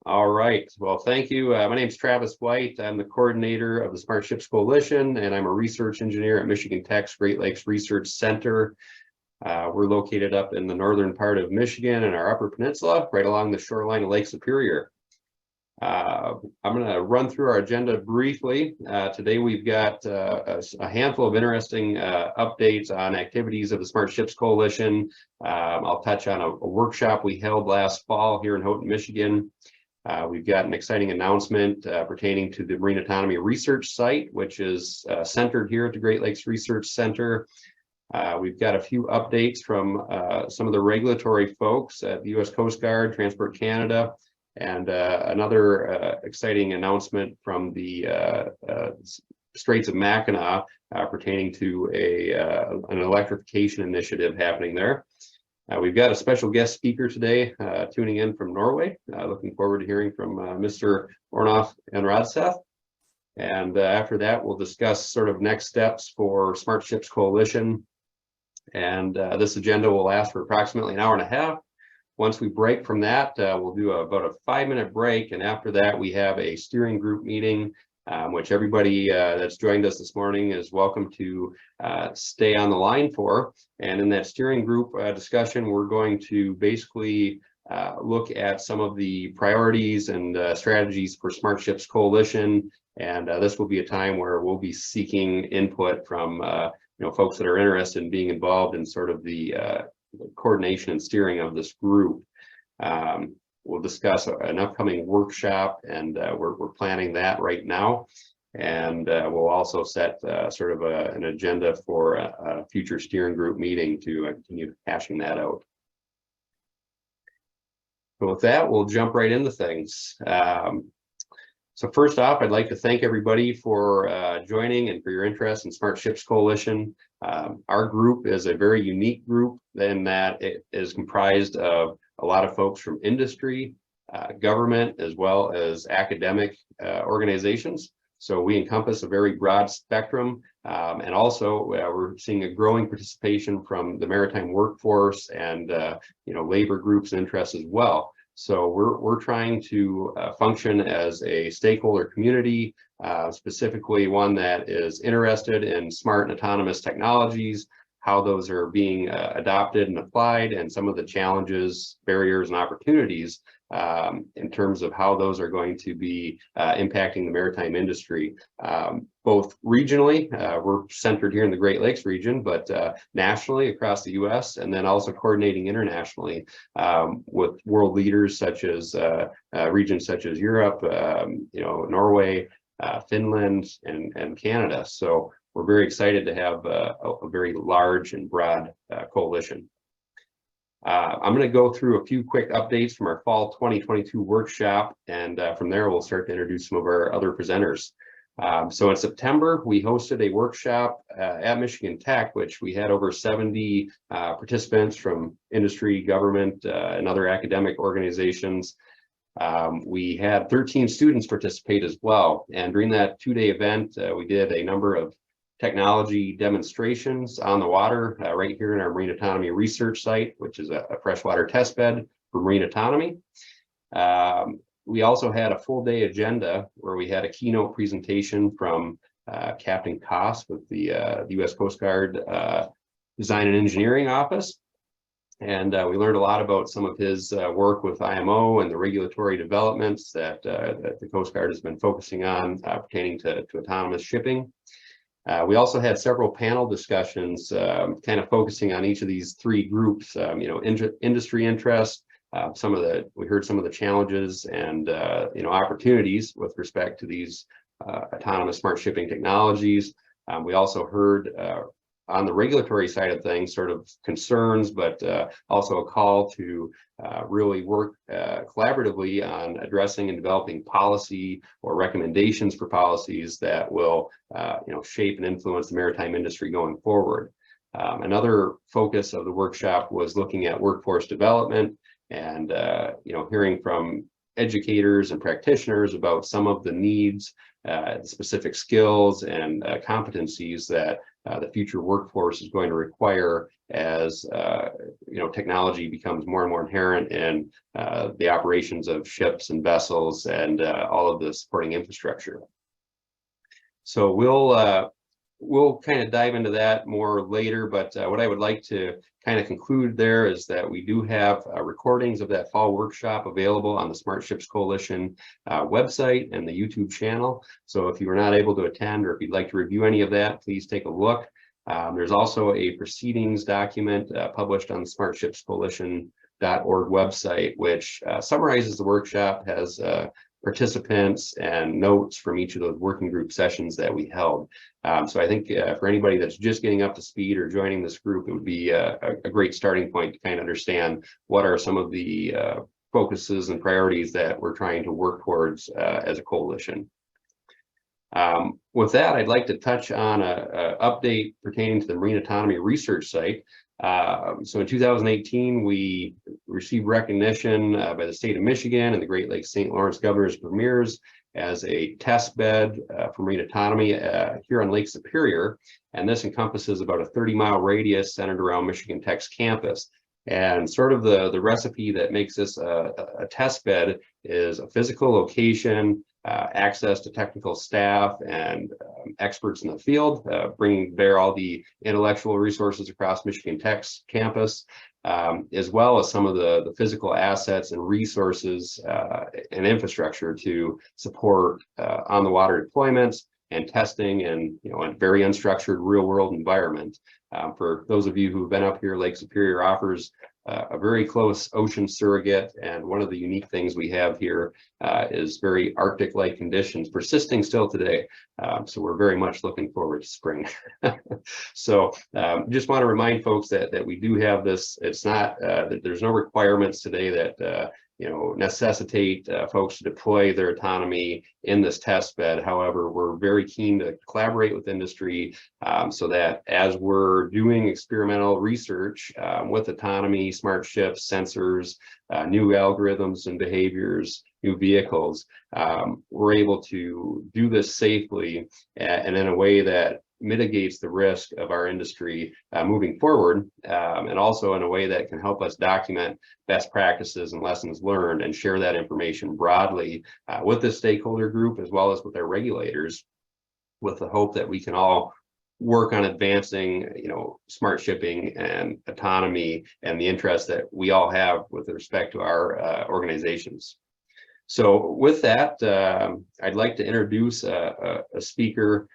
All right. Well, thank you. My name is Travis White. I'm the coordinator of the Smart Ships Coalition, and I'm a research engineer at Michigan Tech's Great Lakes Research Center. We're located up in the northern part of Michigan in our Upper Peninsula, right along the shoreline of Lake Superior. I'm going to run through our agenda briefly. Today we've got a handful of interesting updates on activities of the Smart Ships Coalition. I'll touch on a workshop we held last fall here in Houghton, Michigan. We've got an exciting announcement pertaining to the Marine Autonomy Research Site, which is centered here at the Great Lakes Research Center. We've got a few updates from some of the regulatory folks at the U.S. Coast Guard, Transport Canada, and another exciting announcement from the Straits of Mackinac pertaining to an electrification initiative happening there. We've got a special guest speaker today tuning in from Norway. Looking forward to hearing from Mr. Ornof Enradseth. And after that, we'll discuss sort of next steps for Smart Ships Coalition. And this agenda will last for approximately an hour and a half. Once we break from that, we'll do about a 5-minute break. And after that, we have a steering group meeting, which everybody that's joined us this morning is welcome to stay on the line for. And in that steering group discussion, we're going to basically look at some of the priorities and strategies for Smart Ships Coalition. And this will be a time where we'll be seeking input from folks that are interested in being involved in sort of the coordination and steering of this group. We'll discuss an upcoming workshop, and we're planning that right now. And we'll also set sort of an agenda for a future steering group meeting to continue hashing that out. So with that, we'll jump right into things. So first off, I'd like to thank everybody for joining and for your interest in Smart Ships Coalition. Our group is a very unique group in that it is comprised of a lot of folks from industry, government, as well as academic organizations. So we encompass a very broad spectrum, and also we're seeing a growing participation from the maritime workforce and labor groups and interests as well. So we're trying to function as a stakeholder community, specifically one that is interested in smart and autonomous technologies, how those are being adopted and applied, and some of the challenges, barriers, and opportunities in terms of how those are going to be impacting the maritime industry. Both regionally, we're centered here in the Great Lakes region, but nationally across the U.S., and then also coordinating internationally with world leaders such as regions such as Europe, Norway, Finland, and Canada. So we're very excited to have a very large and broad coalition. I'm going to go through a few quick updates from our fall 2022 workshop, and from there we'll start to introduce some of our other presenters. So in September, we hosted a workshop at Michigan Tech, which we had over 70 participants from industry, government, and other academic organizations. We had 13 students participate as well, and during that 2-day event, we did a number of technology demonstrations on the water right here in our Marine Autonomy Research Site, which is a freshwater test bed for marine autonomy. We also had a full-day agenda where we had a keynote presentation from Captain Koss with the U.S. Coast Guard Design and Engineering Office. And we learned a lot about some of his work with IMO and the regulatory developments that the Coast Guard has been focusing on pertaining to autonomous shipping. We also had several panel discussions kind of focusing on each of these three groups, industry interest, we heard some of the challenges and opportunities with respect to these autonomous smart shipping technologies. We also heard on the regulatory side of things sort of concerns, but also a call to really work collaboratively on addressing and developing policy or recommendations for policies that will shape and influence the maritime industry going forward. Another focus of the workshop was looking at workforce development and hearing from educators and practitioners about some of the needs, specific skills and competencies that the future workforce is going to require as technology becomes more and more inherent in the operations of ships and vessels and all of the supporting infrastructure. So we'll kind of dive into that more later, but what I would like to kind of conclude there is that we do have recordings of that fall workshop available on the Smart Ships Coalition website and the YouTube channel. So if you were not able to attend, or if you'd like to review any of that, please take a look. There's also a proceedings document published on the smartshipscoalition.org website, which summarizes the workshop, has participants and notes from each of those working group sessions that we held. So I think for anybody that's just getting up to speed or joining this group, it would be a great starting point to kind of understand what are some of the focuses and priorities that we're trying to work towards as a coalition. With that, I'd like to touch on an update pertaining to the Marine Autonomy Research Site. So in 2018, we received recognition by the state of Michigan and the Great Lakes St. Lawrence Governor's Premiers as a test bed for marine autonomy here on Lake Superior. And this encompasses about a 30-mile radius centered around Michigan Tech's campus. And sort of the recipe that makes this a test bed is a physical location, access to technical staff and experts in the field, bringing to bear all the intellectual resources across Michigan Tech's campus, as well as some of the physical assets and resources and infrastructure to support on the water deployments and testing in a very unstructured real world environment. For those of you who've been up here, Lake Superior offers a very close ocean surrogate, and one of the unique things we have here is very Arctic-like conditions persisting still today. So we're very much looking forward to spring. So just want to remind folks that we do have this. It's not that there's no requirements today that necessitate folks to deploy their autonomy in this test bed. However, we're very keen to collaborate with industry so that as we're doing experimental research with autonomy, smart ships, sensors, new algorithms and behaviors, new vehicles, we're able to do this safely and in a way that mitigates the risk of our industry moving forward, and also in a way that can help us document best practices and lessons learned and share that information broadly with the stakeholder group as well as with our regulators, with the hope that we can all work on advancing smart shipping and autonomy and the interest that we all have with respect to our organizations. So with that, I'd like to introduce a speaker.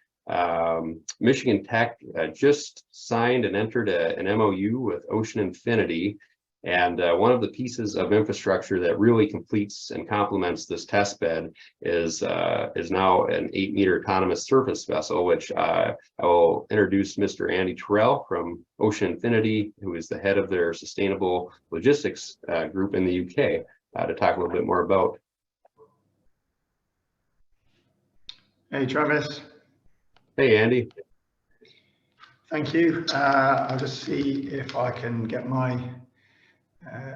Michigan Tech just signed and entered an MOU with Ocean Infinity, and one of the pieces of infrastructure that really completes and complements this test bed is now an 8-meter autonomous surface vessel, which I will introduce Mr. Andy Terrell from Ocean Infinity, who is the head of their sustainable logistics group in the UK, to talk a little bit more about. Hey, Travis. Hey, Andy. Thank you. I'll just see if I can get my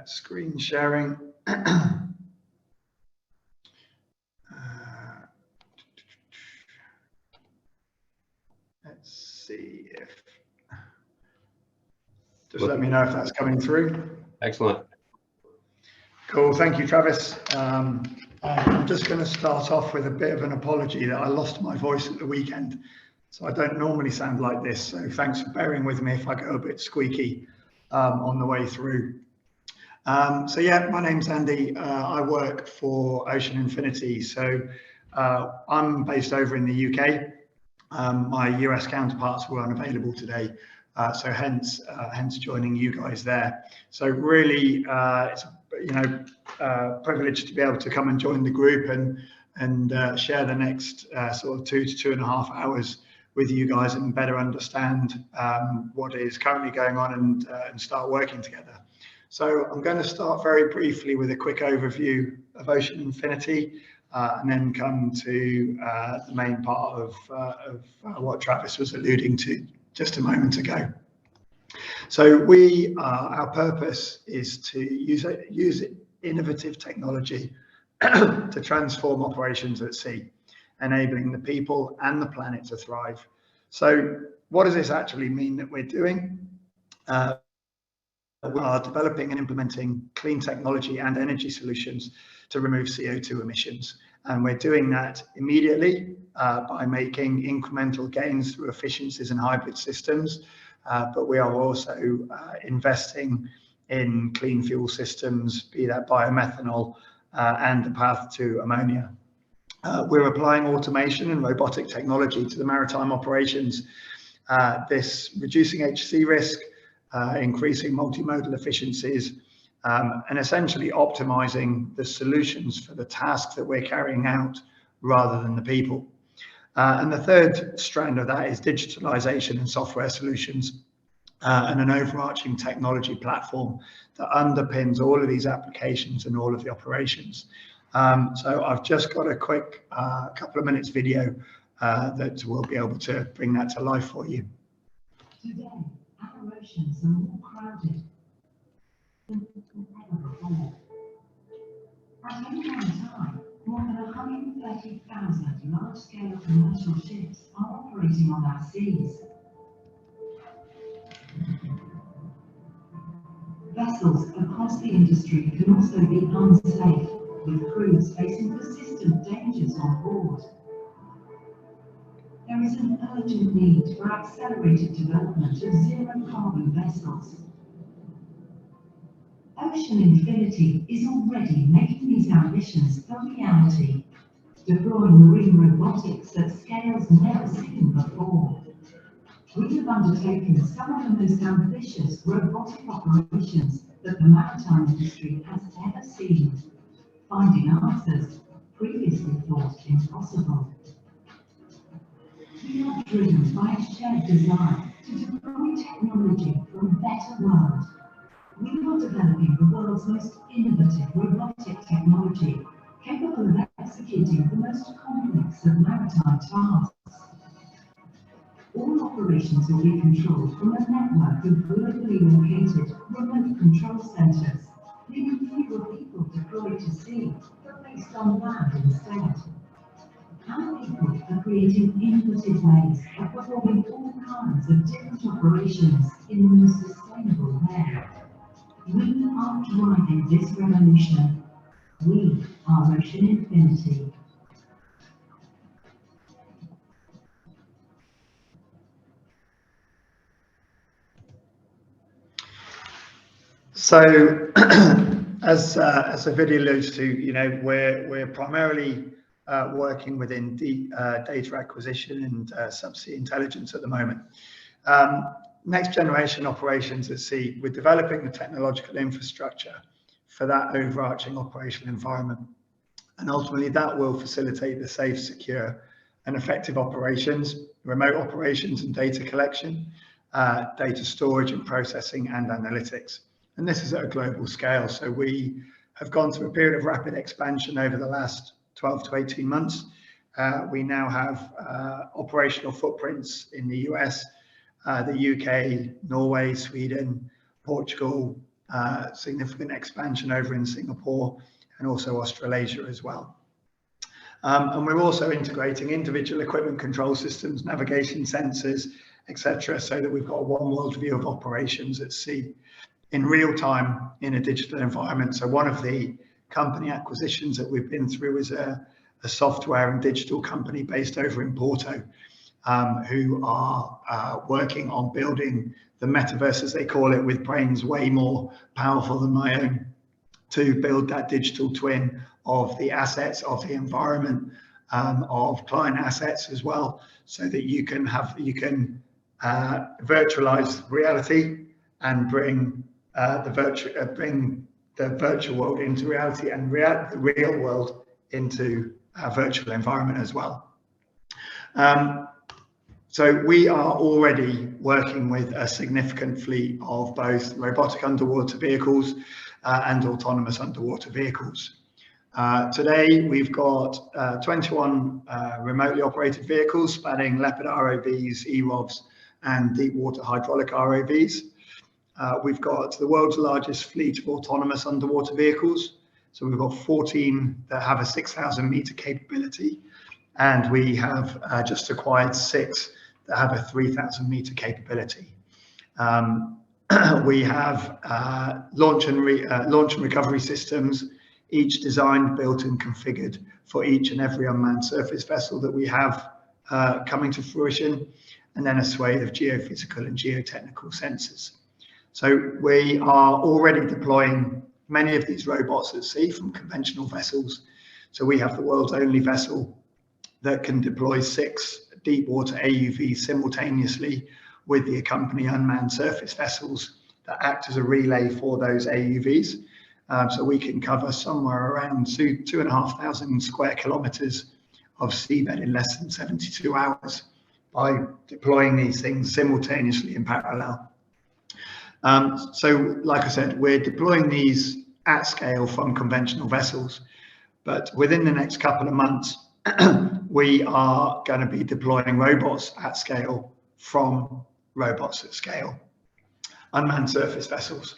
screen sharing. Let's see if, just let me know if that's coming through. Excellent. Cool, thank you, Travis. I'm just going to start off with a bit of an apology that I lost my voice at the weekend. So I don't normally sound like this. So thanks for bearing with me if I go a bit squeaky on the way through. So yeah, my name's Andy. I work for Ocean Infinity. So I'm based over in the UK. My US counterparts were unavailable today. So hence joining you guys there. So really, it's a privilege to be able to come and join the group and share the next sort of 2 to 2.5 hours with you guys and better understand what is currently going on and start working together. So I'm going to start very briefly with a quick overview of Ocean Infinity and then come to the main part of what Travis was alluding to just a moment ago. So our purpose is to use innovative technology to transform operations at sea, enabling the people and the planet to thrive. So what does this actually mean that we're doing? We are developing and implementing clean technology and energy solutions to remove CO2 emissions. And we're doing that immediately by making incremental gains through efficiencies and hybrid systems. But we are also investing in clean fuel systems, be that biomethanol and the path to ammonia. We're applying automation and robotic technology to the maritime operations. This reducing HC risk, increasing multimodal efficiencies, and essentially optimizing the solutions for the tasks that we're carrying out rather than the people. And the third strand of that is digitalization and software solutions, and an overarching technology platform that underpins all of these applications and all of the operations. So I've just got a quick couple of minutes video that will be able to bring that to life for you. Today, our oceans are more crowded than ever before. At any one time, more than 130,000 large-scale commercial ships are operating on our seas. Vessels across the industry can also be unsafe, with crews facing persistent dangers on board. There is an urgent need for accelerated development of zero-carbon vessels. Ocean Infinity is already making these ambitions a reality, deploying marine robotics at scales never seen before. We have undertaken some of the most ambitious robotic operations that the maritime industry has ever seen, finding answers previously thought impossible. We are driven by a shared desire to deploy technology for a better world. We are developing the world's most innovative robotic technology, capable of executing the most complex of maritime tasks. All operations will be controlled from a network of globally located remote control centers, leaving fewer people deployed to sea, but based on land instead. Our people are creating innovative ways of performing all kinds of different operations in the most sustainable way. We are driving this revolution. We are Ocean Infinity. So, as the video alludes to, we're primarily working within data acquisition and subsea intelligence at the moment. Next generation operations at sea, we're developing the technological infrastructure for that overarching operational environment. And ultimately that will facilitate the safe, secure and effective operations, remote operations and data collection, data storage and processing and analytics. And this is at a global scale. So we have gone through a period of rapid expansion over the last 12 to 18 months. We now have operational footprints in the US, the UK, Norway, Sweden, Portugal, significant expansion over in Singapore and also Australasia as well. And we're also integrating individual equipment control systems, navigation sensors, etc., so that we've got a one world view of operations at sea in real time in a digital environment. So one of the company acquisitions that we've been through is a software and digital company based over in Porto, who are working on building the metaverse, as they call it, with brains way more powerful than my own, to build that digital twin of the assets, of the environment, of client assets as well, so that you can virtualize reality and bring the virtual world into reality and the real world into a virtual environment as well. So we are already working with a significant fleet of both robotic underwater vehicles and autonomous underwater vehicles. Today we've got 21 remotely operated vehicles spanning Leopard ROVs, EROVs and deep water hydraulic ROVs. We've got the world's largest fleet of autonomous underwater vehicles. So we've got 14 that have a 6,000 meter capability, and we have just acquired 6 that have a 3,000 meter capability. We have launch and recovery systems, each designed, built and configured for each and every unmanned surface vessel that we have coming to fruition, and then a swathe of geophysical and geotechnical sensors. So we are already deploying many of these robots at sea from conventional vessels. So we have the world's only vessel that can deploy 6 deep water AUVs simultaneously with the accompanying unmanned surface vessels that act as a relay for those AUVs. So we can cover somewhere around 2,500 square kilometers of seabed in less than 72 hours by deploying these things simultaneously in parallel. So like I said, we're deploying these at scale from conventional vessels, but within the next couple of months, we are going to be deploying robots at scale from robots at scale, unmanned surface vessels.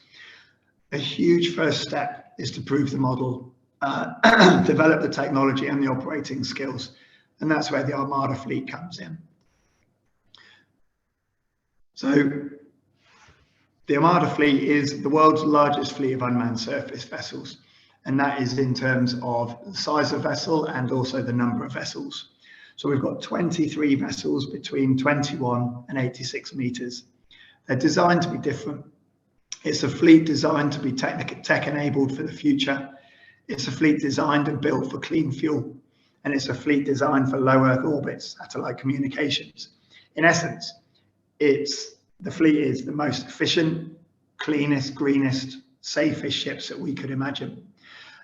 A huge first step is to prove the model, develop the technology and the operating skills, and that's where the Armada fleet comes in. So the Armada fleet is the world's largest fleet of unmanned surface vessels, and that is in terms of the size of vessel and also the number of vessels. So we've got 23 vessels between 21 and 86 meters. They're designed to be different. It's a fleet designed to be tech-enabled for the future. It's a fleet designed and built for clean fuel, and it's a fleet designed for low Earth orbit satellite communications. In essence, the fleet is the most efficient, cleanest, greenest, safest ships that we could imagine.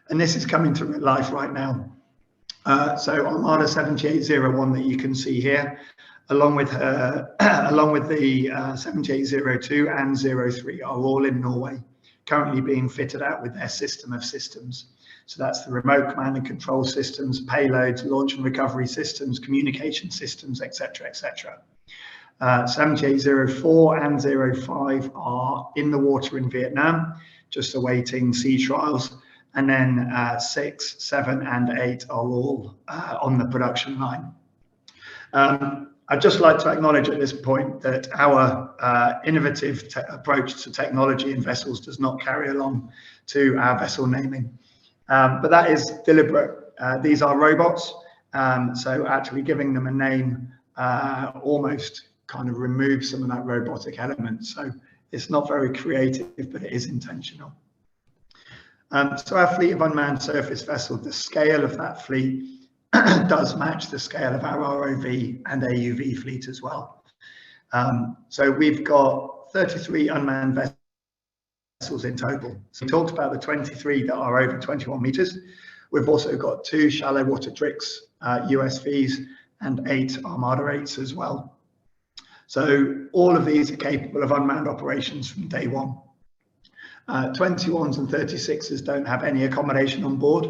And this is coming to life right now. So Armada 7801 that you can see here, along with the 7802 and 03 are all in Norway, currently being fitted out with their system of systems. So that's the remote command and control systems, payloads, launch and recovery systems, communication systems, etc., etc. 7804 and 05 are in the water in Vietnam, just awaiting sea trials. And then 6, 7, and 8 are all on the production line. I'd just like to acknowledge at this point that our innovative approach to technology in vessels does not carry along to our vessel naming, but that is deliberate. These are robots, so actually giving them a name almost kind of removes some of that robotic element. So it's not very creative, but it is intentional. So our fleet of unmanned surface vessels, the scale of that fleet does match the scale of our ROV and AUV fleet as well. So we've got 33 unmanned vessels in total. So we talked about the 23 that are over 21 meters. We've also got 2 shallow water Drix USVs and 8 Armada 8s as well. So all of these are capable of unmanned operations from day one. 21s and 36s don't have any accommodation on board,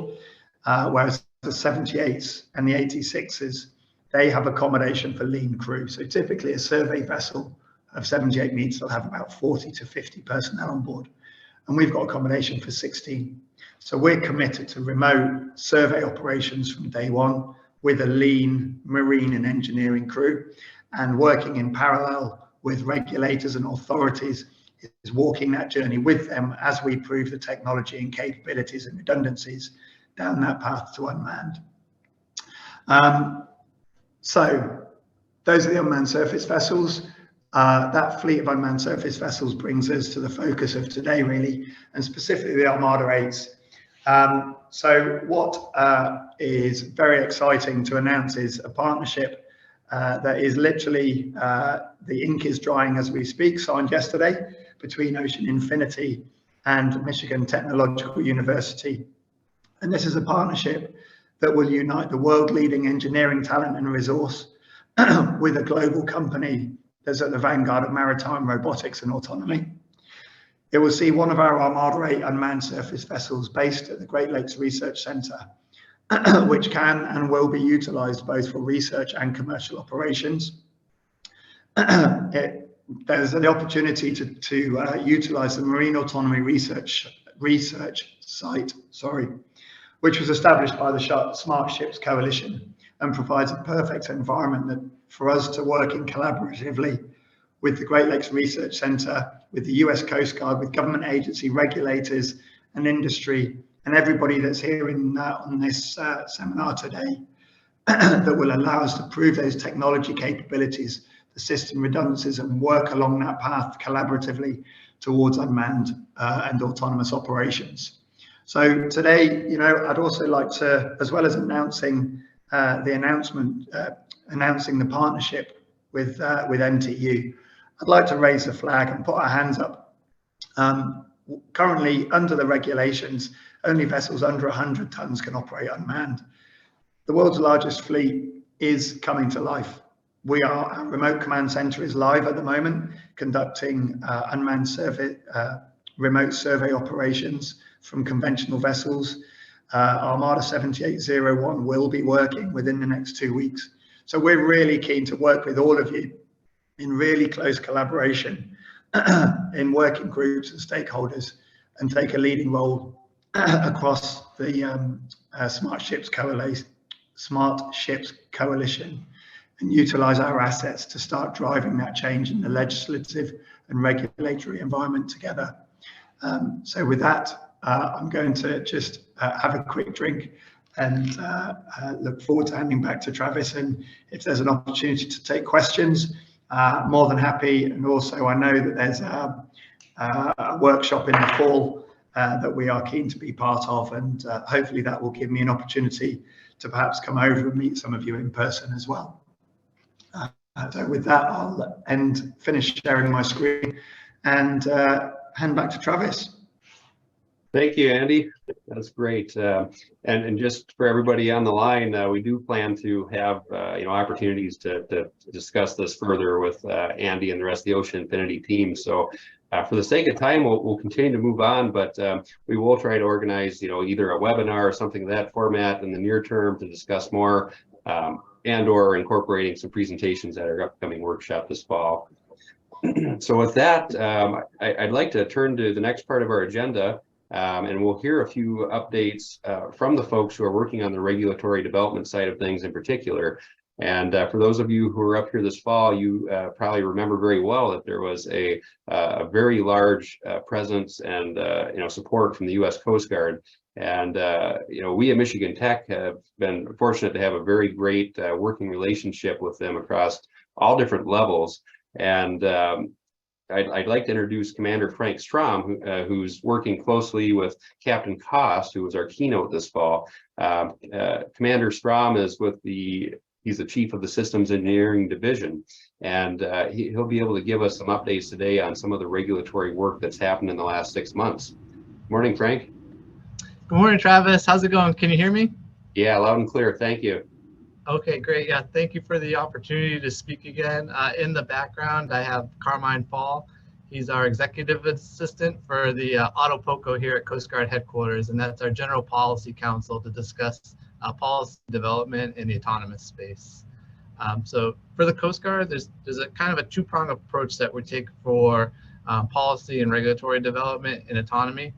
whereas the 78s and the 86s, they have accommodation for lean crew. So typically a survey vessel of 78 meters will have about 40 to 50 personnel on board, and we've got accommodation for 16. So we're committed to remote survey operations from day one with a lean marine and engineering crew, and working in parallel with regulators and authorities is walking that journey with them as we prove the technology and capabilities and redundancies down that path to unmanned. So those are the unmanned surface vessels. That fleet of unmanned surface vessels brings us to the focus of today, really, and specifically the Armada 8s. So what is very exciting to announce is a partnership that is literally, the ink is drying as we speak, signed yesterday, between Ocean Infinity and Michigan Technological University. And this is a partnership that will unite the world-leading engineering talent and resource with a global company that's at the vanguard of maritime robotics and autonomy. It will see one of our Armada 8 unmanned surface vessels based at the Great Lakes Research Center, which can and will be utilized both for research and commercial operations. There's the opportunity to utilize the Marine Autonomy Research Site, which was established by the Smart Ships Coalition and provides a perfect environment for us to work in collaboratively with the Great Lakes Research Centre, with the US Coast Guard, with government agency regulators and industry, and everybody that's here on this seminar today, that will allow us to prove those technology capabilities, the system redundancies, and work along that path collaboratively towards unmanned and autonomous operations. So today, I'd also like to, as well as announcing announcing the partnership with MTU, I'd like to raise the flag and put our hands up. Currently, under the regulations, only vessels under 100 tons can operate unmanned. The world's largest fleet is coming to life. Our remote command center is live at the moment, conducting unmanned remote survey operations from conventional vessels. Armada 7801 will be working within the next 2 weeks. So we're really keen to work with all of you in really close collaboration in working groups and stakeholders, and take a leading role across the Smart Ships Coalition, and utilize our assets to start driving that change in the legislative and regulatory environment together. So with that, I'm going to just have a quick drink and look forward to handing back to Travis. And if there's an opportunity to take questions, more than happy. And also, I know that there's a workshop in the fall that we are keen to be part of, and hopefully that will give me an opportunity to perhaps come over and meet some of you in person as well. So with that, I'll finish sharing my screen and hand back to Travis. Thank you, Andy. That's great. And just for everybody on the line, we do plan to have opportunities to discuss this further with Andy and the rest of the Ocean Infinity team. So for the sake of time, we'll continue to move on, but we will try to organize either a webinar or something of that format in the near term to discuss more, and or incorporating some presentations at our upcoming workshop this fall. So with that, I'd like to turn to the next part of our agenda. And we'll hear a few updates from the folks who are working on the regulatory development side of things in particular. And for those of you who are up here this fall, you probably remember very well that there was a very large presence and support from the U.S. Coast Guard. And we at Michigan Tech have been fortunate to have a very great working relationship with them across all different levels. And I'd like to introduce Commander Frank Strom, who's working closely with Captain Cost, who was our keynote this fall. Commander Strom is he's the chief of the Systems Engineering Division, and he'll be able to give us some updates today on some of the regulatory work that's happened in the last 6 months. Morning, Frank. Good morning, Travis. How's it going? Can you hear me? Yeah, loud and clear. Thank you. Okay, great. Yeah, thank you for the opportunity to speak again. In the background, I have Carmine Fall. He's our executive assistant for the AutoPOCO here at Coast Guard headquarters, and that's our general policy council to discuss policy development in the autonomous space. So for the Coast Guard, there's a kind of a two-pronged approach that we take for policy and regulatory development in autonomy.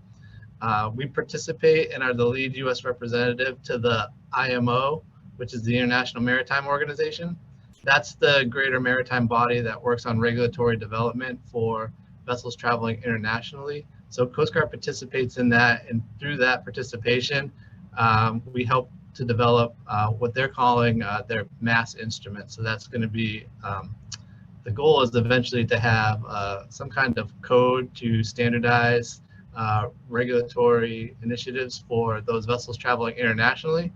We participate and are the lead U.S. representative to the IMO, which is the International Maritime Organization. That's the greater maritime body that works on regulatory development for vessels traveling internationally. So Coast Guard participates in that, and through that participation, we help to develop what they're calling their mass instrument. So that's going to be, the goal is eventually to have some kind of code to standardize regulatory initiatives for those vessels traveling internationally.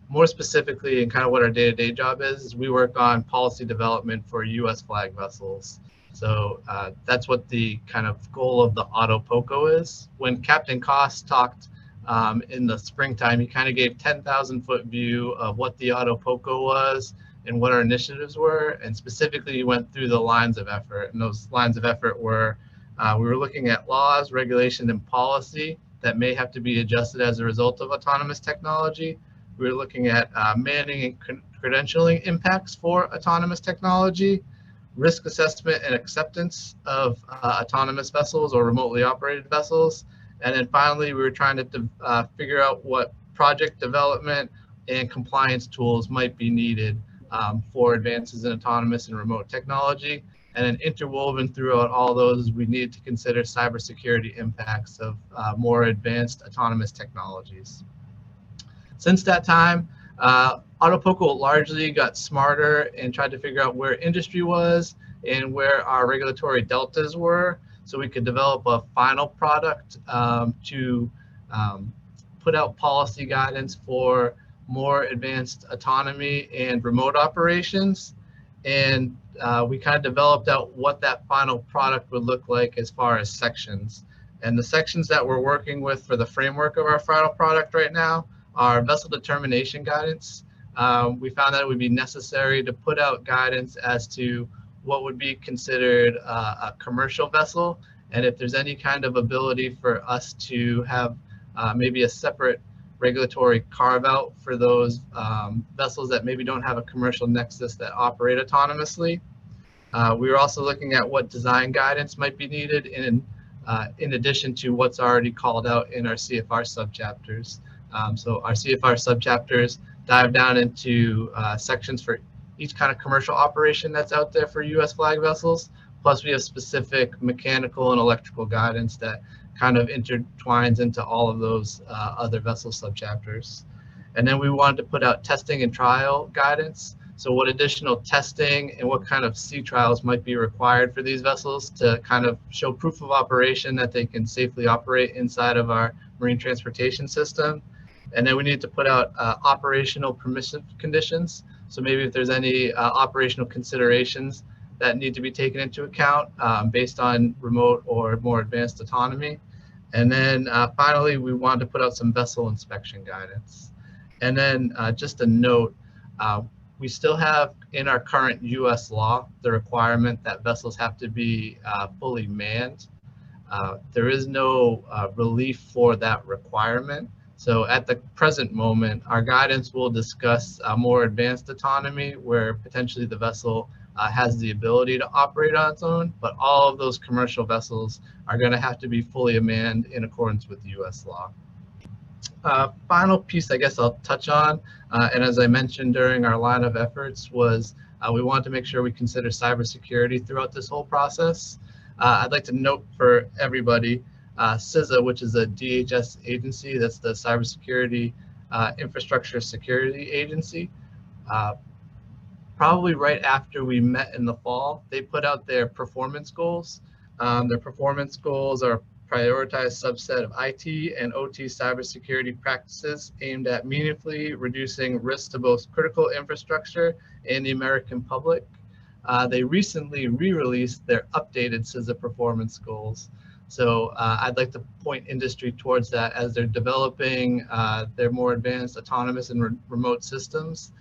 More specifically, and kind of what our day-to-day job is we work on policy development for U.S. flag vessels. So that's what the kind of goal of the AutoPOCO is. When Captain Cost talked in the springtime, he kind of gave 10,000-foot view of what the AutoPOCO was and what our initiatives were, and specifically he went through the lines of effort. And those lines of effort were, we were looking at laws, regulation, and policy that may have to be adjusted as a result of autonomous technology. We were looking at manning and credentialing impacts for autonomous technology, risk assessment and acceptance of autonomous vessels or remotely operated vessels. And then finally, we were trying to figure out what project development and compliance tools might be needed for advances in autonomous and remote technology. And then interwoven throughout all those, we need to consider cybersecurity impacts of more advanced autonomous technologies. Since that time, AutoPOCO largely got smarter and tried to figure out where industry was and where our regulatory deltas were, so we could develop a final product to put out policy guidance for more advanced autonomy and remote operations. And we kind of developed out what that final product would look like as far as sections. And the sections that we're working with for the framework of our final product right now are vessel determination guidance. We found that it would be necessary to put out guidance as to what would be considered a commercial vessel, and if there's any kind of ability for us to have maybe a separate regulatory carve out for those vessels that maybe don't have a commercial nexus that operate autonomously. We were also looking at what design guidance might be needed in addition to what's already called out in our CFR subchapters. So our CFR subchapters dive down into sections for each kind of commercial operation that's out there for U.S. flag vessels. Plus, we have specific mechanical and electrical guidance that kind of intertwines into all of those other vessel subchapters. And then we wanted to put out testing and trial guidance. So what additional testing and what kind of sea trials might be required for these vessels to kind of show proof of operation that they can safely operate inside of our marine transportation system. And then we need to put out operational permissive conditions. So maybe if there's any operational considerations that need to be taken into account based on remote or more advanced autonomy. And then finally, we wanted to put out some vessel inspection guidance. And then just a note, we still have in our current US law the requirement that vessels have to be fully manned. There is no relief for that requirement. So at the present moment, our guidance will discuss more advanced autonomy where potentially the vessel has the ability to operate on its own, but all of those commercial vessels are going to have to be fully manned in accordance with US law. Final piece I guess I'll touch on, and as I mentioned during our line of efforts, was we wanted to make sure we consider cybersecurity throughout this whole process. I'd like to note for everybody, CISA, which is a DHS agency, that's the Cybersecurity Infrastructure Security Agency. Probably right after we met in the fall, they put out their performance goals. Their performance goals are a prioritized subset of IT and OT cybersecurity practices aimed at meaningfully reducing risks to both critical infrastructure and the American public. They recently re-released their updated CISA performance goals. So I'd like to point industry towards that as they're developing their more advanced autonomous and remote systems.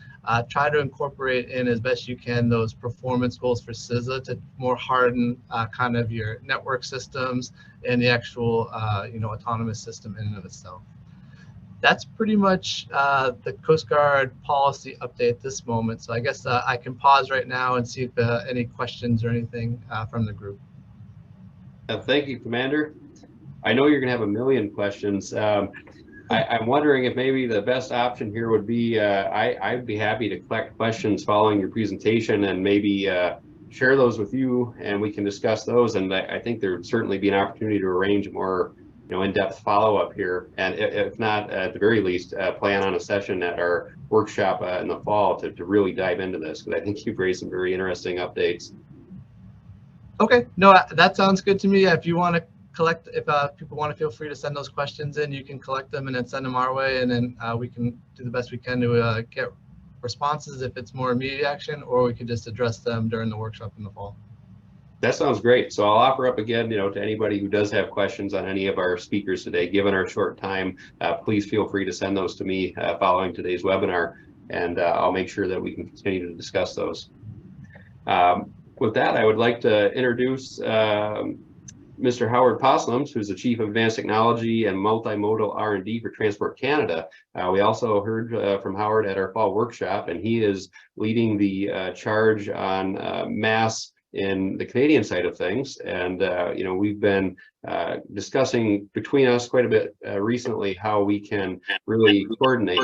Try to incorporate in as best you can those performance goals for CISA to more harden kind of your network systems and the actual autonomous system in and of itself. That's pretty much the Coast Guard policy update at this moment. So I guess I can pause right now and see if any questions or anything from the group. Thank you, Commander. I know you're going to have a million questions. I'm wondering if maybe the best option here would be, I'd be happy to collect questions following your presentation and maybe share those with you and we can discuss those. And I think there would certainly be an opportunity to arrange a more in-depth follow-up here. And if not, at the very least, plan on a session at our workshop in the fall to really dive into this, because I think you've raised some very interesting updates. Okay, no, that sounds good to me. If you want to collect, if people want to feel free to send those questions in, you can collect them and then send them our way, and then we can do the best we can to get responses if it's more immediate action, or we could just address them during the workshop in the fall. That sounds great. So I'll offer up again, to anybody who does have questions on any of our speakers today, given our short time, please feel free to send those to me following today's webinar, and I'll make sure that we can continue to discuss those. With that, I would like to introduce Mr. Howard Postlums, who's the Chief of Advanced Technology and Multimodal R&D for Transport Canada. We also heard from Howard at our fall workshop, and he is leading the charge on mass in the Canadian side of things. And, you know, we've been discussing between us quite a bit recently how we can really coordinate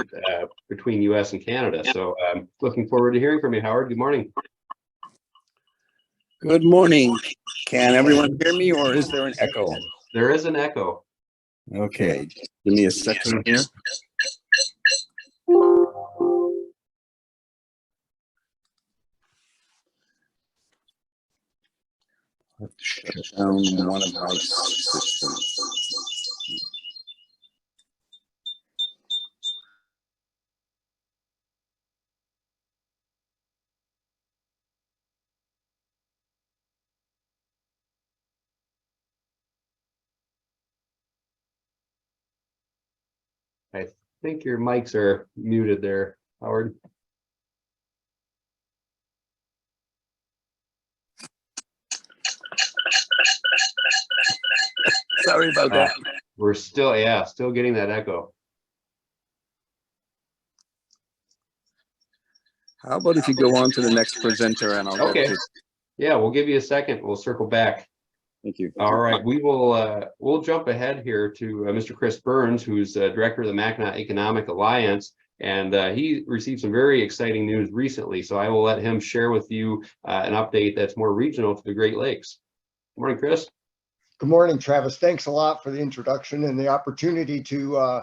between US and Canada. So looking forward to hearing from you, Howard. Good morning. Good morning. Can everyone hear me, or is there an echo? There is an echo. Okay, give me a second here. I have to shut down one of my systems. I think your mics are muted there, Howard. Sorry about that. We're still getting that echo. How about if you go on to the next presenter and I'll Okay. get to. Yeah, we'll give you a second. We'll circle back. Thank you. All right, we will we'll jump ahead here to Mr. Chris Burns, who's director of the Mackinac Economic Alliance, and he received some very exciting news recently. So I will let him share with you an update that's more regional to the Great Lakes. Good morning, Chris. Good morning, Travis. Thanks a lot for the introduction and the opportunity to,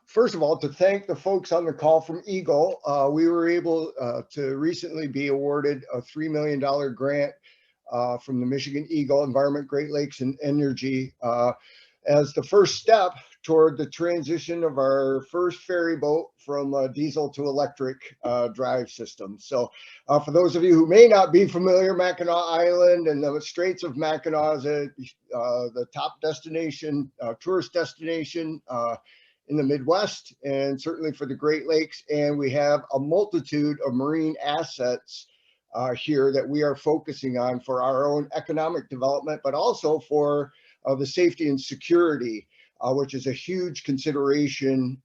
first of all, to thank the folks on the call from Eagle. We were able to recently be awarded a $3 million grant from the Michigan Eagle Environment, Great Lakes, and Energy as the first step toward the transition of our first ferry boat from diesel to electric drive system. So for those of you who may not be familiar, Mackinac Island and the Straits of Mackinac is the top destination, tourist destination in the Midwest, and certainly for the Great Lakes. And we have a multitude of marine assets here that we are focusing on for our own economic development, but also for the safety and security, which is a huge consideration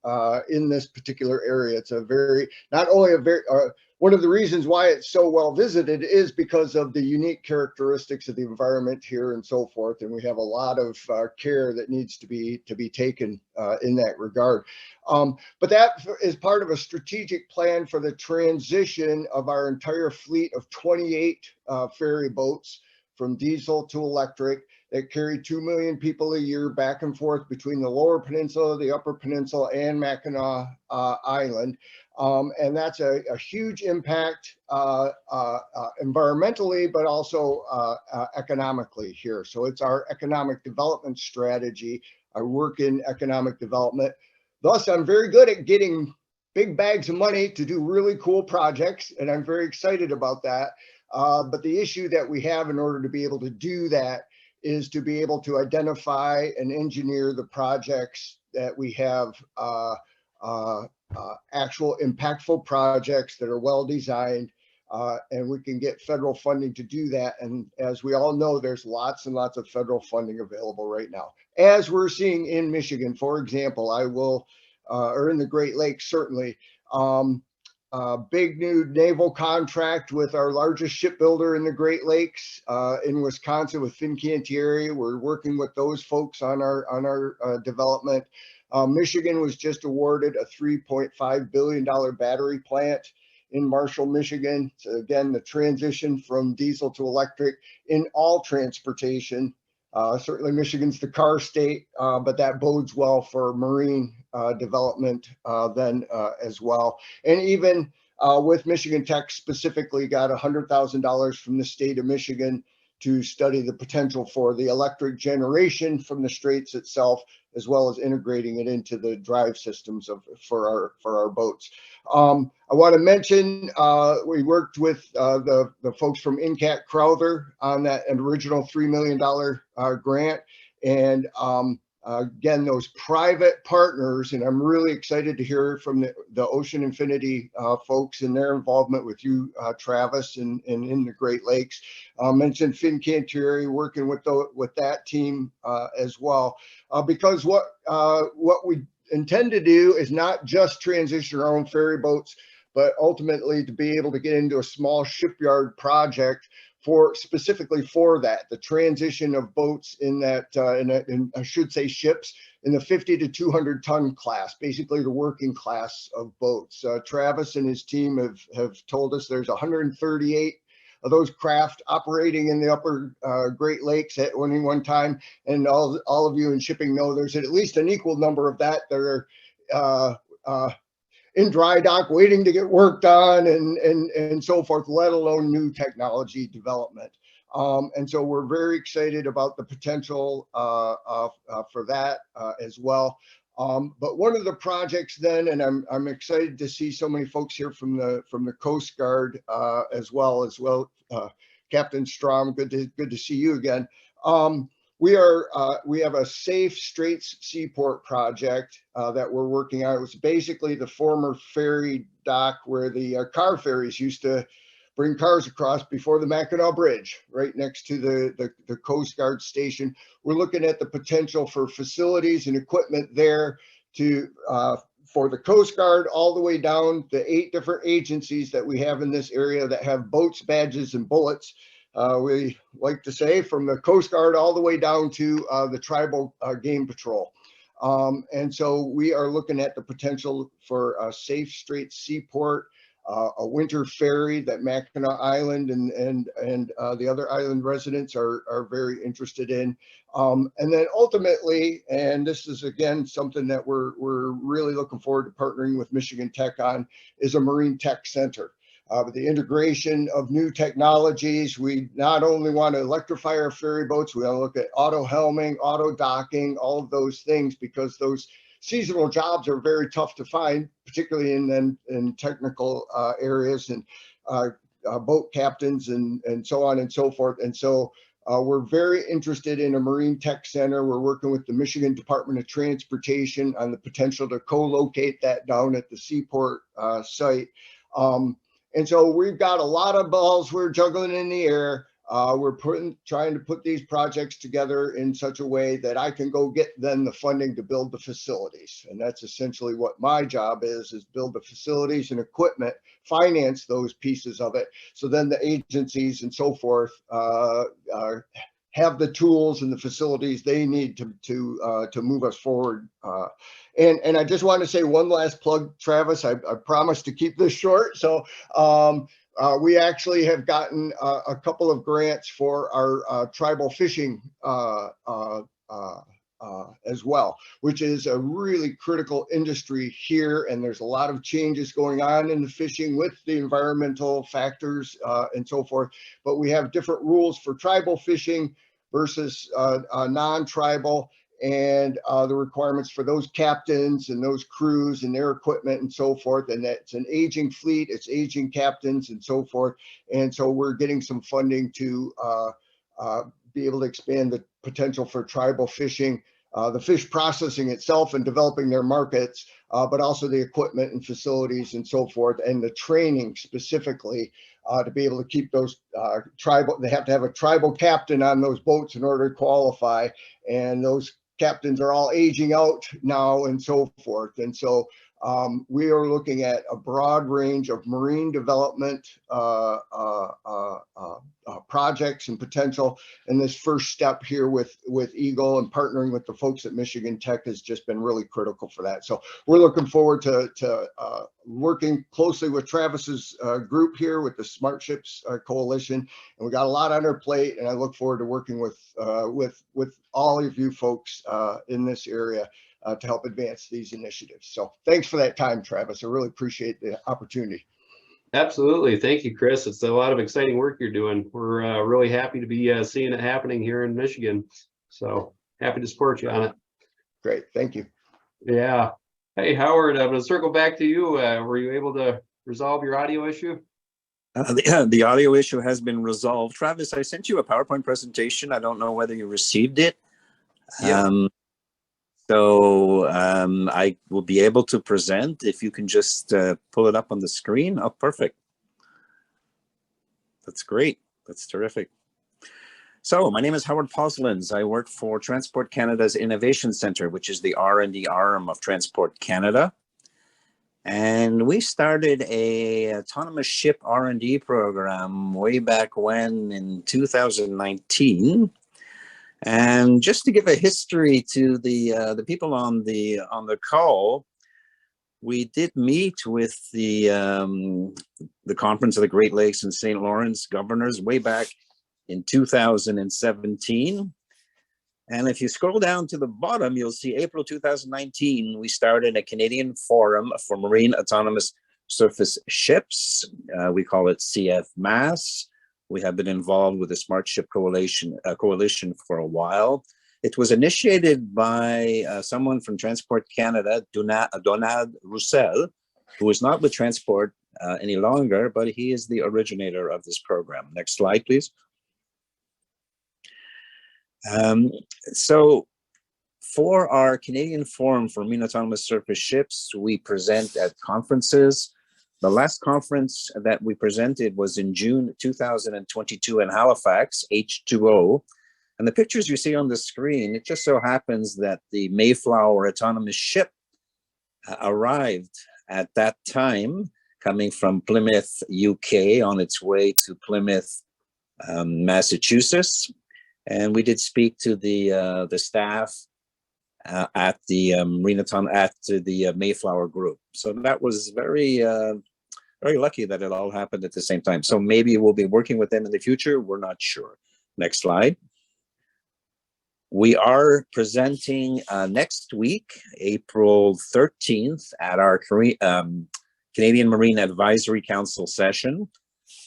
in this particular area. It's a very, not only a very, one of the reasons why it's so well visited is because of the unique characteristics of the environment here and so forth. And we have a lot of care that needs to be taken in that regard. But that is part of a strategic plan for the transition of our entire fleet of 28 ferry boats from diesel to electric that carry 2 million people a year back and forth between the Lower Peninsula, the Upper Peninsula, and Mackinac Island. And that's a huge impact environmentally, but also economically here. So it's our economic development strategy. I work in economic development. Thus, I'm very good at getting big bags of money to do really cool projects, and I'm very excited about that. But the issue that we have in order to be able to do that is to be able to identify and engineer the projects that we have actual impactful projects that are well designed, and we can get federal funding to do that. And as we all know, there's lots and lots of federal funding available right now, as we're seeing in Michigan, for example. Or in the Great Lakes, certainly. Big new naval contract with our largest shipbuilder in the Great Lakes in Wisconsin with Fincantieri. We're working with those folks on our development. Michigan was just awarded a $3.5 billion battery plant in Marshall, Michigan. So again, the transition from diesel to electric in all transportation. Certainly Michigan's the car state, but that bodes well for marine development then as well. And even with Michigan Tech specifically got $100,000 from the state of Michigan to study the potential for the electric generation from the Straits itself, as well as integrating it into the drive systems for our boats. I want to mention we worked with the folks from NCAT Crowther on that original $3 million grant. And again, those private partners, and I'm really excited to hear from the Ocean Infinity folks and their involvement with you, Travis, and in the Great Lakes. Mentioned Fincantieri working with that team as well, because what we intend to do is not just transition our own ferry boats, but ultimately to be able to get into a small shipyard project specifically for that, the transition of boats in that, in I should say ships in the 50 to 200 ton class, basically the working class of boats. Travis and his team have told us there's 138 of those craft operating in the upper Great Lakes at any one time. And all of you in shipping know there's at least an equal number of that are in dry dock waiting to get worked on and so forth, let alone new technology development. And so we're very excited about the potential for that as well. But one of the projects then, and I'm excited to see so many folks here from the Coast Guard as well. Captain Strom, good to see you again. We have a Safe Straits Seaport project that we're working on. It was basically the former ferry dock where the car ferries used to bring cars across before the Mackinac Bridge, right next to the Coast Guard station. We're looking at the potential for facilities and equipment there to for the Coast Guard all the way down to 8 different agencies that we have in this area that have boats, badges, and bullets. We like to say from the Coast Guard all the way down to the Tribal Game Patrol. And so we are looking at the potential for a Safe Straits Seaport, a winter ferry that Mackinac Island and the other island residents are very interested in. And then ultimately, and this is again something that we're really looking forward to partnering with Michigan Tech on, is a Marine Tech Center. The integration of new technologies. We not only want to electrify our ferry boats, we want to look at auto helming, auto docking, all of those things, because those seasonal jobs are very tough to find, particularly in technical areas and boat captains and so on and so forth. And so we're very interested in a Marine Tech Center. We're working with the Michigan Department of Transportation on the potential to co-locate that down at the Seaport site. And so we've got a lot of balls we're juggling in the air. We're trying to put these projects together in such a way that I can go get then the funding to build the facilities. And that's essentially what my job is build the facilities and equipment, finance those pieces of it. So then the agencies and so forth have the tools and the facilities they need to move us forward. And I just want to say one last plug, Travis. I promised to keep this short. So we actually have gotten a couple of grants for our tribal fishing as well, which is a really critical industry here. And there's a lot of changes going on in the fishing with the environmental factors and so forth. But we have different rules for tribal fishing versus non-tribal, and the requirements for those captains and those crews and their equipment and so forth. And that's an aging fleet, it's aging captains and so forth. And so we're getting some funding to be able to expand the potential for tribal fishing, the fish processing itself and developing their markets, but also the equipment and facilities and so forth, and the training specifically to be able to keep those tribal, they have to have a tribal captain on those boats in order to qualify. And those captains are all aging out now and so forth. And so we are looking at a broad range of marine development projects and potential. And this first step here with Eagle and partnering with the folks at Michigan Tech has just been really critical for that. So we're looking forward to working closely with Travis's group here with the Smart Ships Coalition. And we got a lot on our plate, and I look forward to working with all of you folks in this area to help advance these initiatives. So thanks for that time, Travis. I really appreciate the opportunity. Absolutely. Thank you, Chris. It's a lot of exciting work you're doing. We're really happy to be seeing it happening here in Michigan. So happy to support you on it. Great. Thank you. Yeah. Hey, Howard, I'm going to circle back to you. Were you able to resolve your audio issue? The audio issue has been resolved. Travis, I sent you a PowerPoint presentation. I don't know whether you received it. Yeah. So I will be able to present if you can just pull it up on the screen. Oh, perfect. That's great. That's terrific. So my name is Howard Poslins. I work for Transport Canada's Innovation Center, which is the R&D arm of Transport Canada. And we started a autonomous ship R&D program way back when in 2019. And just to give a history to the people on the call, we did meet with the Conference of the Great Lakes and St. Lawrence governors way back in 2017. And if you scroll down to the bottom, you'll see April 2019, we started a Canadian Forum for Marine Autonomous Surface Ships. We call it CFMAS. We have been involved with the Smart Ship Coalition for a while. It was initiated by someone from Transport Canada, Donald Roussel, who is not with Transport any longer, but he is the originator of this program. Next slide, please. So for our Canadian Forum for Marine Autonomous Surface Ships, we present at conferences. The last conference that we presented was in June 2022 in Halifax, H2O. And the pictures you see on the screen, it just so happens that the Mayflower autonomous ship arrived at that time, coming from Plymouth, UK, on its way to Plymouth, Massachusetts. And we did speak to the staff at the Mayflower group. So that was very lucky that it all happened at the same time. So maybe we'll be working with them in the future. We're not sure. Next slide. We are presenting next week, April 13th, at our Canadian Marine Advisory Council session.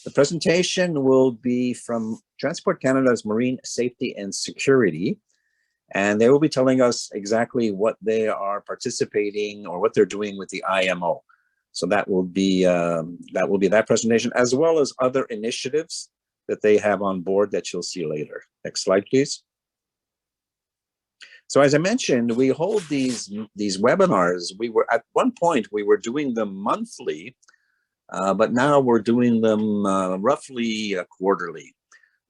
The presentation will be from Transport Canada's Marine Safety and Security, and they will be telling us exactly what they are participating or what they're doing with the IMO. So that will be that presentation, as well as other initiatives that they have on board that you'll see later. Next slide, please. So as I mentioned, we hold these webinars. We were at one point we were doing them monthly, but now we're doing them roughly quarterly.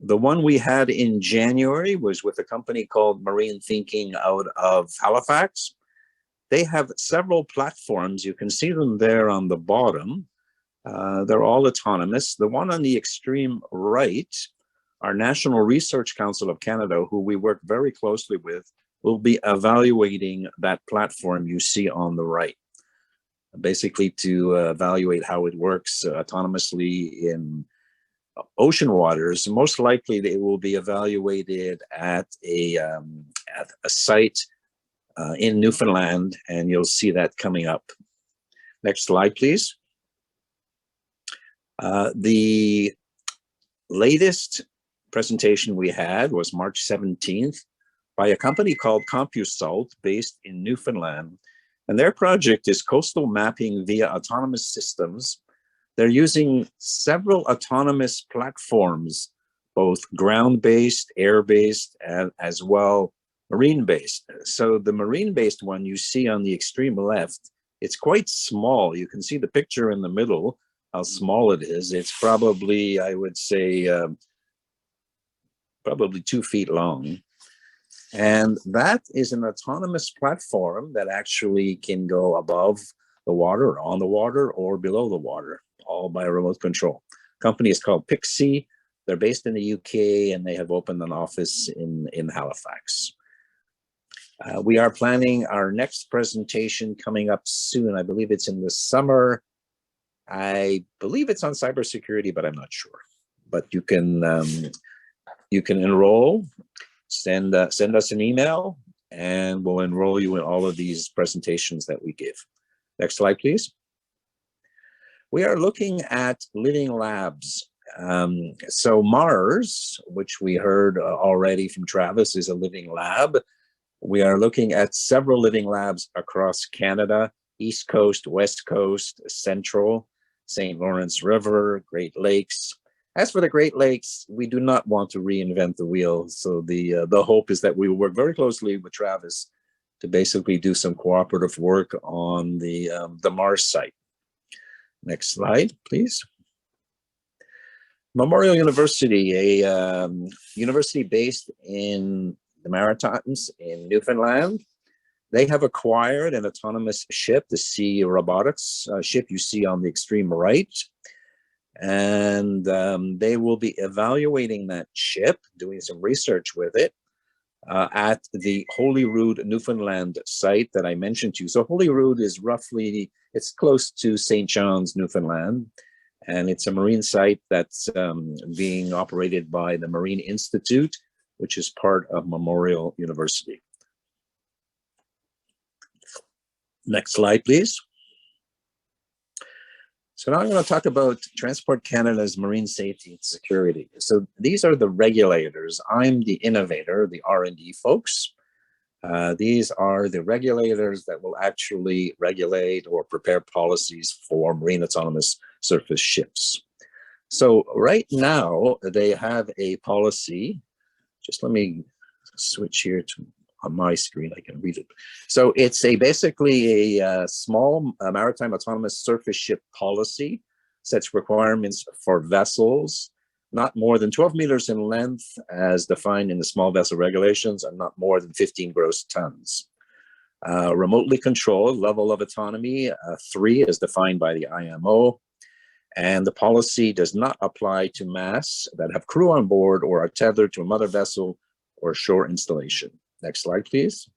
The one we had in January was with a company called Marine Thinking out of Halifax. They have several platforms. You can see them there on the bottom. They're all autonomous. The one on the extreme right, our National Research Council of Canada, who we work very closely with, will be evaluating that platform you see on the right, basically to evaluate how it works autonomously in ocean waters. Most likely they will be evaluated at a site in Newfoundland, and you'll see that coming up. Next slide, please. The latest presentation we had was March 17th by a company called CompuSalt based in Newfoundland. And their project is coastal mapping via autonomous systems. They're using several autonomous platforms, both ground-based, air-based, and as well marine-based. So the marine-based one you see on the extreme left, it's quite small. You can see the picture in the middle, how small it is. It's probably, I would say, probably 2 feet long. And that is an autonomous platform that actually can go above the water, on the water, or below the water, all by remote control. Company is called Pixie. They're based in the UK, and they have opened an office in Halifax. We are planning our next presentation coming up soon. I believe it's in the summer. I believe it's on cybersecurity, but I'm not sure. But you can enroll. Send us an email, and we'll enroll you in all of these presentations that we give. Next slide, please. We are looking at living labs. So Mars, which we heard already from Travis, is a living lab. We are looking at several living labs across Canada, East Coast, West Coast, Central, St. Lawrence River, Great Lakes. As for the Great Lakes, we do not want to reinvent the wheel. So the hope is that we will work very closely with Travis to basically do some cooperative work on the Mars site. Next slide, please. Memorial University, a university based in the Maritimes in Newfoundland. They have acquired an autonomous ship, the Sea Robotics ship you see on the extreme right. And they will be evaluating that ship, doing some research with it at the Holyrood, Newfoundland site that I mentioned to you. So Holyrood is roughly, it's close to St. John's, Newfoundland. And it's a marine site that's being operated by the Marine Institute, which is part of Memorial University. Next slide, please. So now I'm going to talk about Transport Canada's marine safety and security. So these are the regulators. I'm the innovator, the R&D folks. These are the regulators that will actually regulate or prepare policies for marine autonomous surface ships. So right now they have a policy. Just let me switch here to on my screen, I can read it. So it's basically a small maritime autonomous surface ship policy, sets requirements for vessels, not more than 12 meters in length as defined in the small vessel regulations, and not more than 15 gross tons. Remotely controlled level of autonomy, 3 is defined by the IMO. And the policy does not apply to masts that have crew on board or are tethered to a mother vessel or shore installation. Next slide, please.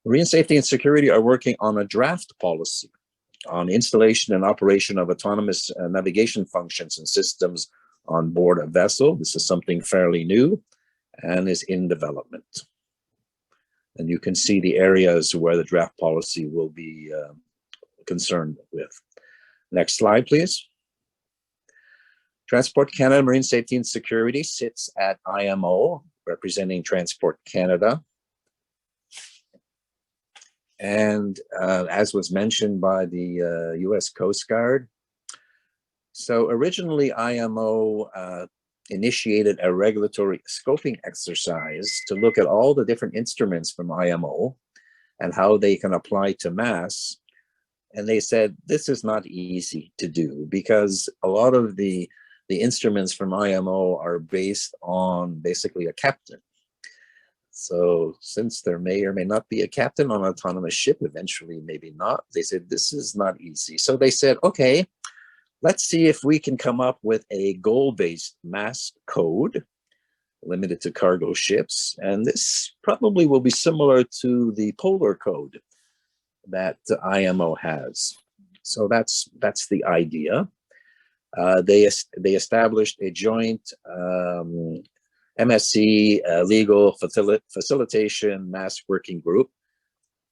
Marine Safety and Security are working on a draft policy on installation and operation of autonomous navigation functions and systems on board a vessel. This is something fairly new and is in development. And you can see the areas where the draft policy will be concerned with. Next slide, please. Transport Canada Marine Safety and Security sits at IMO, representing Transport Canada. And as was mentioned by the US Coast Guard, so originally IMO initiated a regulatory scoping exercise to look at all the different instruments from IMO and how they can apply to mass. And they said, this is not easy to do because a lot of the instruments from IMO are based on basically a captain. So since there may or may not be a captain on an autonomous ship, eventually maybe not, they said this is not easy. So they said, okay, let's see if we can come up with a goal-based mass code limited to cargo ships. And this probably will be similar to the Polar Code that the IMO has. So that's the idea. They established a joint MSC legal facilitation mass working group.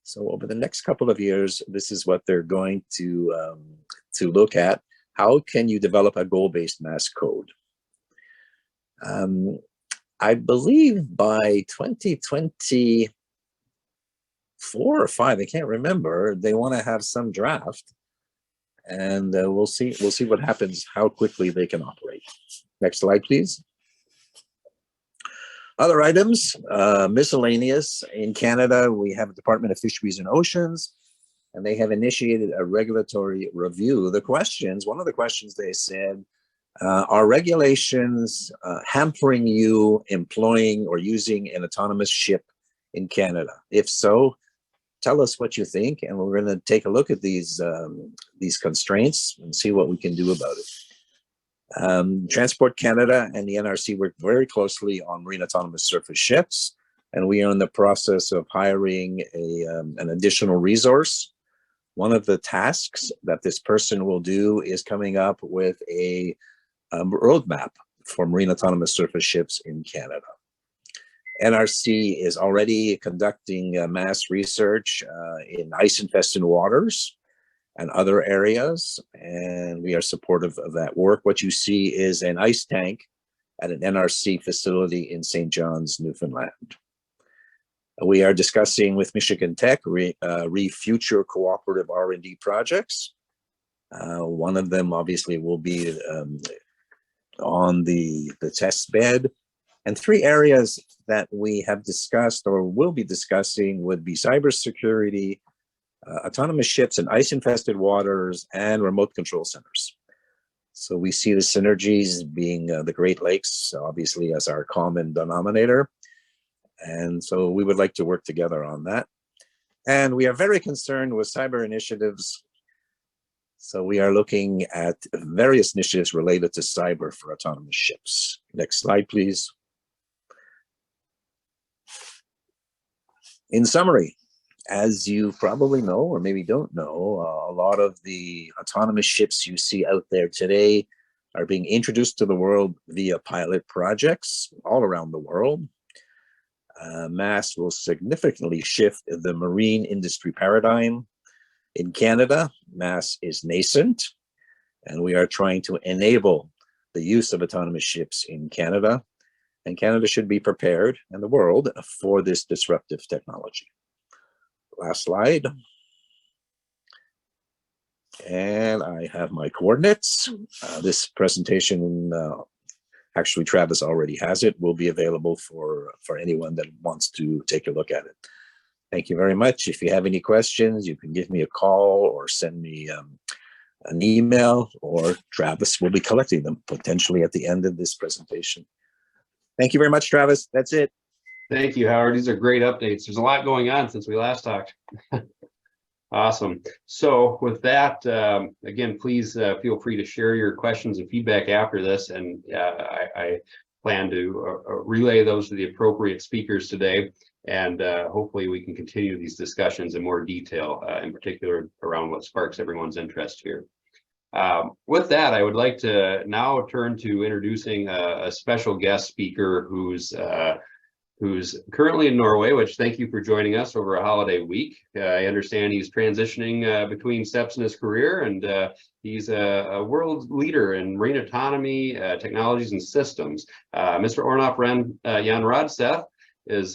So over the next couple of years, this is what they're going to look at. How can you develop a goal-based mass code? I believe by 2024 or 5, I can't remember, they want to have some draft, and we'll see what happens, how quickly they can operate. Next slide, please. Other items, miscellaneous. In Canada, we have a Department of Fisheries and Oceans, and they have initiated a regulatory review. One of the questions they said, are regulations hampering you employing or using an autonomous ship in Canada? If so, tell us what you think, and we're going to take a look at these constraints and see what we can do about it. Transport Canada and the NRC work very closely on marine autonomous surface ships, and we are in the process of hiring an additional resource. One of the tasks that this person will do is coming up with a roadmap for marine autonomous surface ships in Canada. NRC is already conducting mass research in ice-infested waters and other areas, and we are supportive of that work. What you see is an ice tank at an NRC facility in St. John's, Newfoundland. We are discussing with Michigan Tech future cooperative R&D projects. One of them obviously will be on the test bed. And 3 areas that we have discussed or will be discussing would be cybersecurity, autonomous ships in ice-infested waters, and remote control centers. So we see the synergies being the Great Lakes, obviously, as our common denominator. And so we would like to work together on that. And we are very concerned with cyber initiatives. So we are looking at various initiatives related to cyber for autonomous ships. Next slide, please. In summary, as you probably know, or maybe don't know, a lot of the autonomous ships you see out there today are being introduced to the world via pilot projects all around the world. MASS will significantly shift the marine industry paradigm. In Canada, MASS is nascent, and we are trying to enable the use of autonomous ships in Canada. And Canada should be prepared, and the world, for this disruptive technology. Last slide. And I have my coordinates. This presentation, actually Travis already has it, will be available for anyone that wants to take a look at it. Thank you very much. If you have any questions, you can give me a call or send me an email, or Travis will be collecting them potentially at the end of this presentation. Thank you very much, Travis. That's it. Thank you, Howard. These are great updates. There's a lot going on since we last talked. Awesome. So with that, again, please feel free to share your questions and feedback after this. And I plan to relay those to the appropriate speakers today. And hopefully we can continue these discussions in more detail, in particular around what sparks everyone's interest here. With that, I would like to now turn to introducing a special guest speaker who's currently in Norway, which thank you for joining us over a holiday week. I understand he's transitioning between steps in his career, and he's a world leader in marine autonomy, technologies and systems. Mr. Ornolf Jan Rodstad is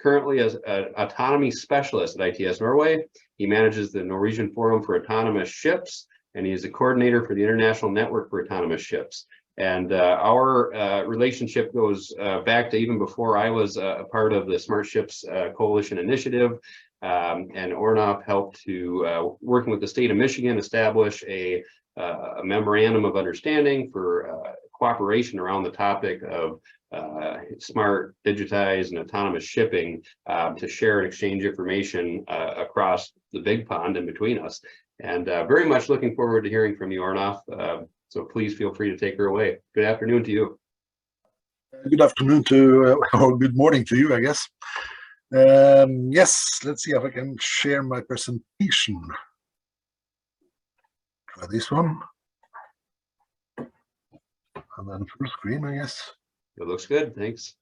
currently as an autonomy specialist at ITS Norway. He manages the Norwegian Forum for Autonomous Ships, and he is a coordinator for the International Network for Autonomous Ships. And our relationship goes back to even before I was a part of the Smart Ships Coalition initiative. And Ornolf helped to, working with the state of Michigan, establish a memorandum of understanding for cooperation around the topic of smart, digitized, and autonomous shipping to share and exchange information across the big pond in between us. And very much looking forward to hearing from you, Ornolf. So please feel free to take her away. Good afternoon to you. Good afternoon to, or good morning to you, I guess. Yes, let's see if I can share my presentation. Try this one. And then full screen, I guess. It looks good, thanks.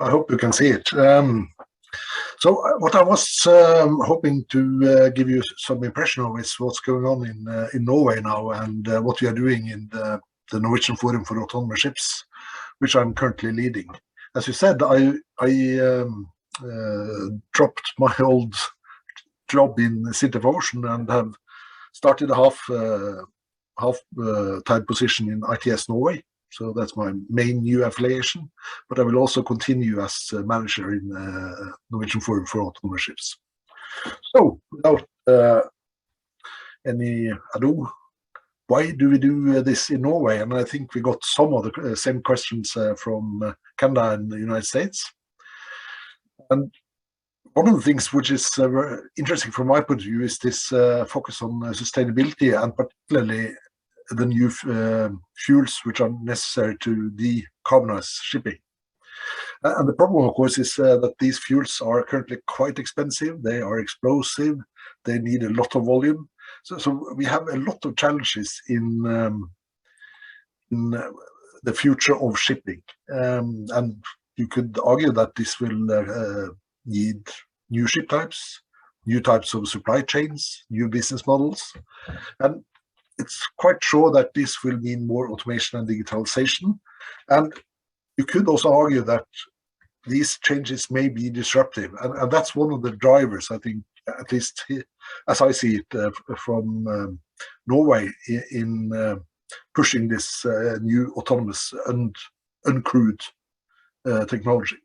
I hope you can see it. So what I was hoping to give you some impression of is what's going on in Norway now, and what we are doing in the Norwegian Forum for Autonomous Ships, which I'm currently leading. As you said, I dropped my old job in City of Ocean and have started a half-time position in ITS Norway. So that's my main new affiliation, but I will also continue as manager in Norwegian Forum for Autonomous Ships. So without any ado, why do we do this in Norway? And I think we got some of the same questions from Canada and the United States. And one of the things which is interesting from my point of view is this focus on sustainability, and particularly the new fuels which are necessary to decarbonize shipping. And the problem, of course, is that these fuels are currently quite expensive. They are explosive. They need a lot of volume. So we have a lot of challenges in the future of shipping. And you could argue that this will need new ship types, new types of supply chains, new business models. And it's quite sure that this will mean more automation and digitalization. And you could also argue that these changes may be disruptive. And that's one of the drivers, I think, at least as I see it from Norway, in pushing this new autonomous and uncrewed technology.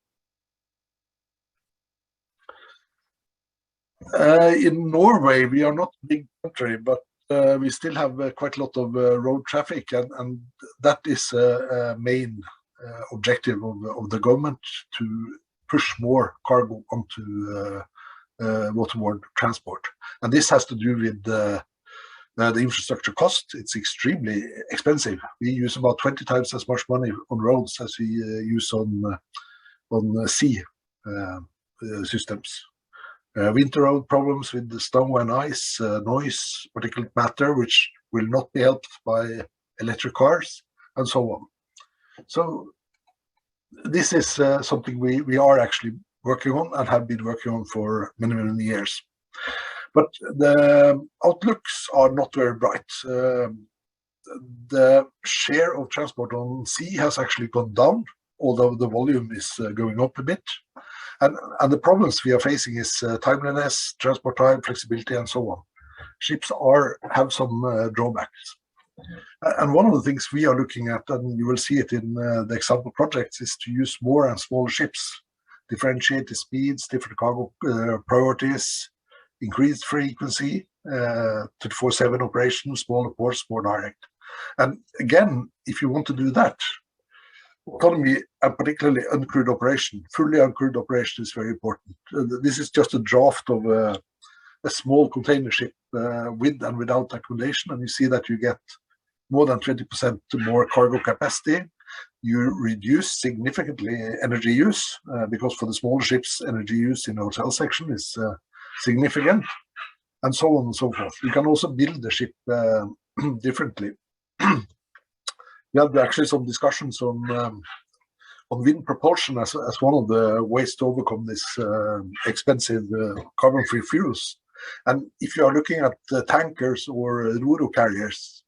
In Norway, we are not a big country, but we still have quite a lot of road traffic, and that is a main objective of the government, to push more cargo onto waterborne transport. And this has to do with the infrastructure cost. It's extremely expensive. We use about 20 times as much money on roads as we use on sea systems. Winter road problems with the snow and ice, noise, particulate matter, which will not be helped by electric cars, and so on. So this is something we are actually working on and have been working on for many, many years. But the outlooks are not very bright. The share of transport on sea has actually gone down, although the volume is going up a bit. And the problems we are facing is timeliness, transport time, flexibility, and so on. Ships have some drawbacks. And one of the things we are looking at, and you will see it in the example projects, is to use more and smaller ships, differentiate the speeds, different cargo priorities, increased frequency, 24/7 operation, smaller ports, more direct. And again, if you want to do that, autonomy and particularly uncrewed operation, fully uncrewed operation is very important. This is just a draft of a small container ship with and without accommodation, and you see that you get more than 20% more cargo capacity. You reduce significantly energy use because for the smaller ships, energy use in the hotel section is significant, and so on and so forth. You can also build the ship differently. We had actually some discussions on wind propulsion as one of the ways to overcome this expensive carbon-free fuels. And if you are looking at the tankers or ro-ro carriers,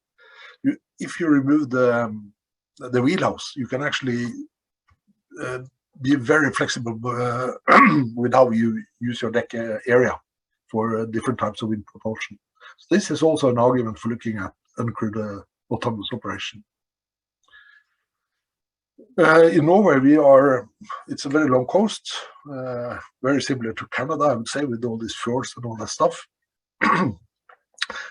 if you remove the wheelhouse, you can actually be very flexible with how you use your deck area for different types of wind propulsion. So this is also an argument for looking at uncrewed autonomous operation. In Norway, it's a very long coast, very similar to Canada, I would say, with all these fjords and all that stuff.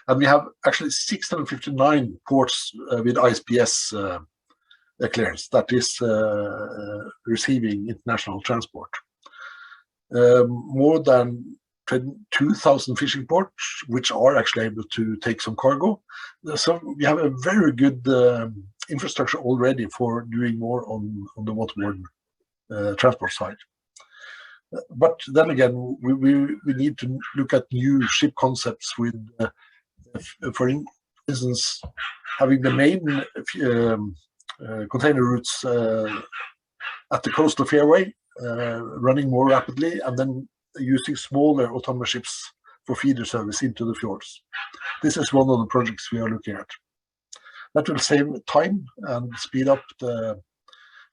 And we have actually 659 ports with ISPS clearance, that is receiving international transport. More than 2,000 fishing ports, which are actually able to take some cargo. So we have a very good infrastructure already for doing more on the waterborne transport side. But then again, we need to look at new ship concepts with, for instance, having the main container routes at the coastal fairway running more rapidly, and then using smaller autonomous ships for feeder service into the fjords. This is one of the projects we are looking at. That will save time and speed up the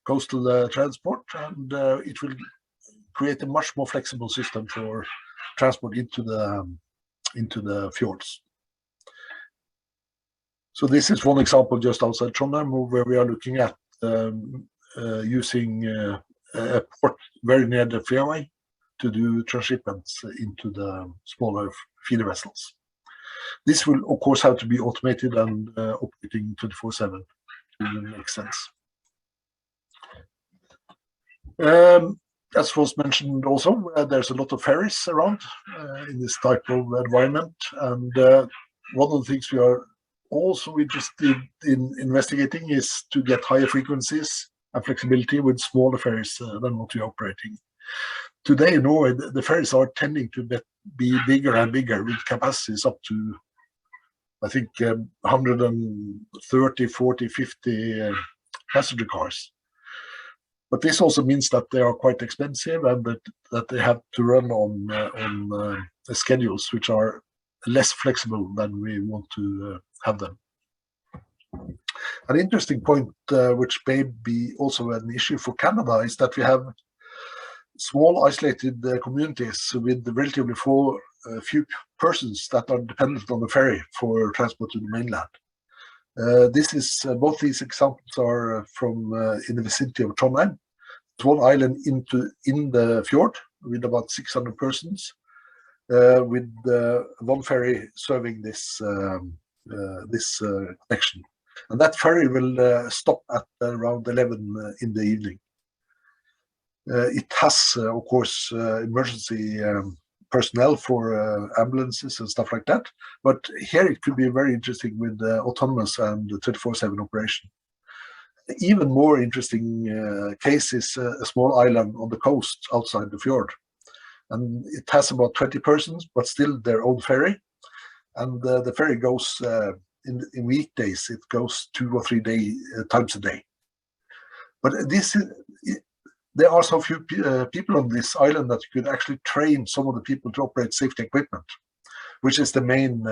coastal transport, and it will create a much more flexible system for transport into the fjords. So this is one example just outside Trondheim, where we are looking at using a port very near the fairway to do transshipments into the smaller feeder vessels. This will, of course, have to be automated and operating 24/7 to make sense. As was mentioned also, there's a lot of ferries around in this type of environment, and one of the things we are also interested in investigating is to get higher frequencies and flexibility with smaller ferries than what we are operating. Today in Norway, the ferries are tending to be bigger and bigger, with capacities up to, I think, 130, 40, 50 passenger cars. But this also means that they are quite expensive, and that they have to run on schedules which are less flexible than we want to have them. An interesting point, which may be also an issue for Canada, is that we have small isolated communities with relatively few persons that are dependent on the ferry for transport to the mainland. Both these examples are from in the vicinity of Trondheim. It's one island in the fjord with about 600 persons, with one ferry serving this this connection. And that ferry will stop at around 11 in the evening. It has, of course, emergency personnel for ambulances and stuff like that. But here it could be very interesting with autonomous and 24/7 operation. Even more interesting case is a small island on the coast outside the fjord. And it has about 20 persons, but still their own ferry. And the ferry goes in weekdays, it goes 2 or 3 times a day. But there are so few people on this island that you could actually train some of the people to operate safety equipment, which is the main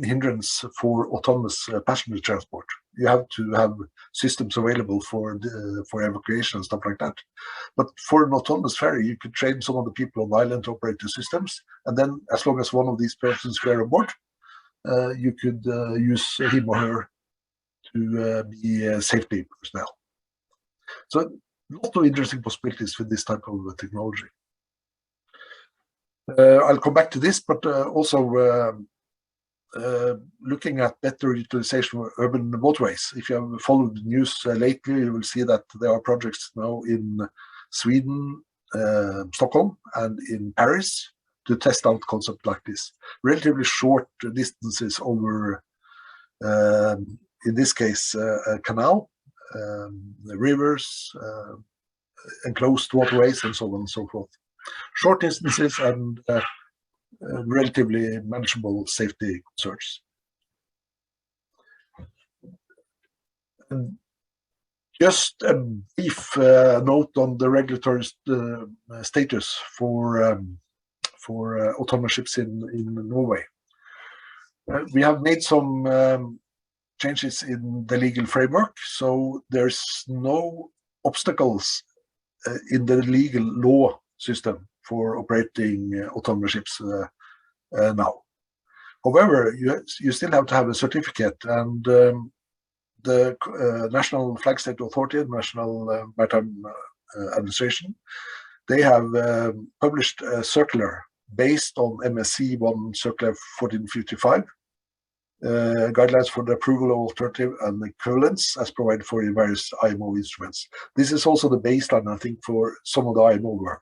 hindrance for autonomous passenger transport. You have to have systems available for evacuation and stuff like that. But for an autonomous ferry, you could train some of the people on the island to operate the systems, and then as long as one of these persons were aboard, you could use him or her to be safety personnel. So a lot of interesting possibilities with this type of technology. I'll come back to this, but also looking at better utilization of urban waterways. If you have followed the news lately, you will see that there are projects now in Sweden, Stockholm, and in Paris to test out concepts like this. Relatively short distances over, in this case, a canal, rivers, enclosed waterways, and so on and so forth. Short distances and relatively manageable safety concerns. And just a brief note on the regulatory status for autonomous ships in Norway. We have made some changes in the legal framework, so there's no obstacles in the legal law system for operating autonomous ships now. However, you still have to have a certificate, and the National Flag State Authority and National Maritime Administration, they have published a circular based on MSC 1 Circular 1455, guidelines for the approval of alternative and equivalents as provided for in various IMO instruments. This is also the baseline, I think, for some of the IMO work.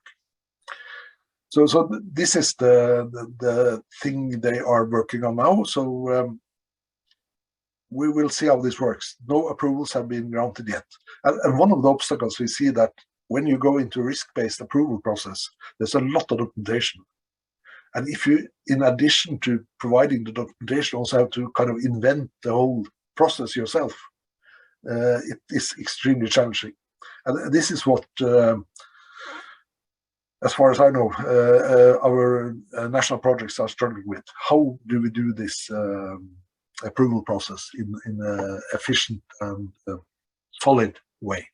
So this is the thing they are working on now. So we will see how this works. No approvals have been granted yet. And one of the obstacles we see that when you go into risk-based approval process, there's a lot of documentation. And if you, in addition to providing the documentation, also have to kind of invent the whole process yourself, it is extremely challenging. And this is what, as far as I know, our national projects are struggling with. How do we do this approval process in an efficient and solid way?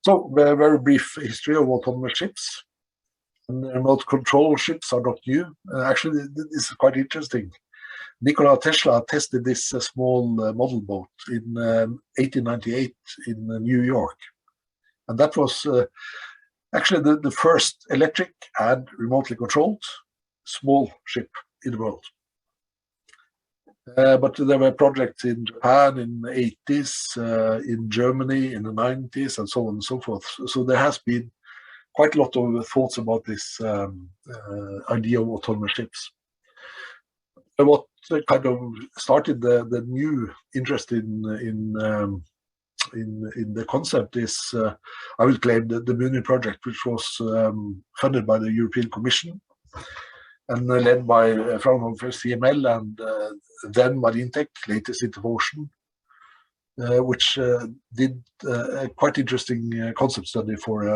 So, very brief history of autonomous ships. And remote control ships are not new. Actually, this is quite interesting. Nikola Tesla tested this small model boat in 1898 in New York. And that was actually the first electric and remotely controlled small ship in the world. But there were projects in Japan in the 80s, in Germany in the 90s, and so on and so forth. So there has been quite a lot of thoughts about this idea of autonomous ships. And what kind of started the new interest in the concept is, I would claim, the Mooney project, which was funded by the European Commission and led by Fraunhofer CML and then Marintech, latest into Ocean, which did a quite interesting concept study for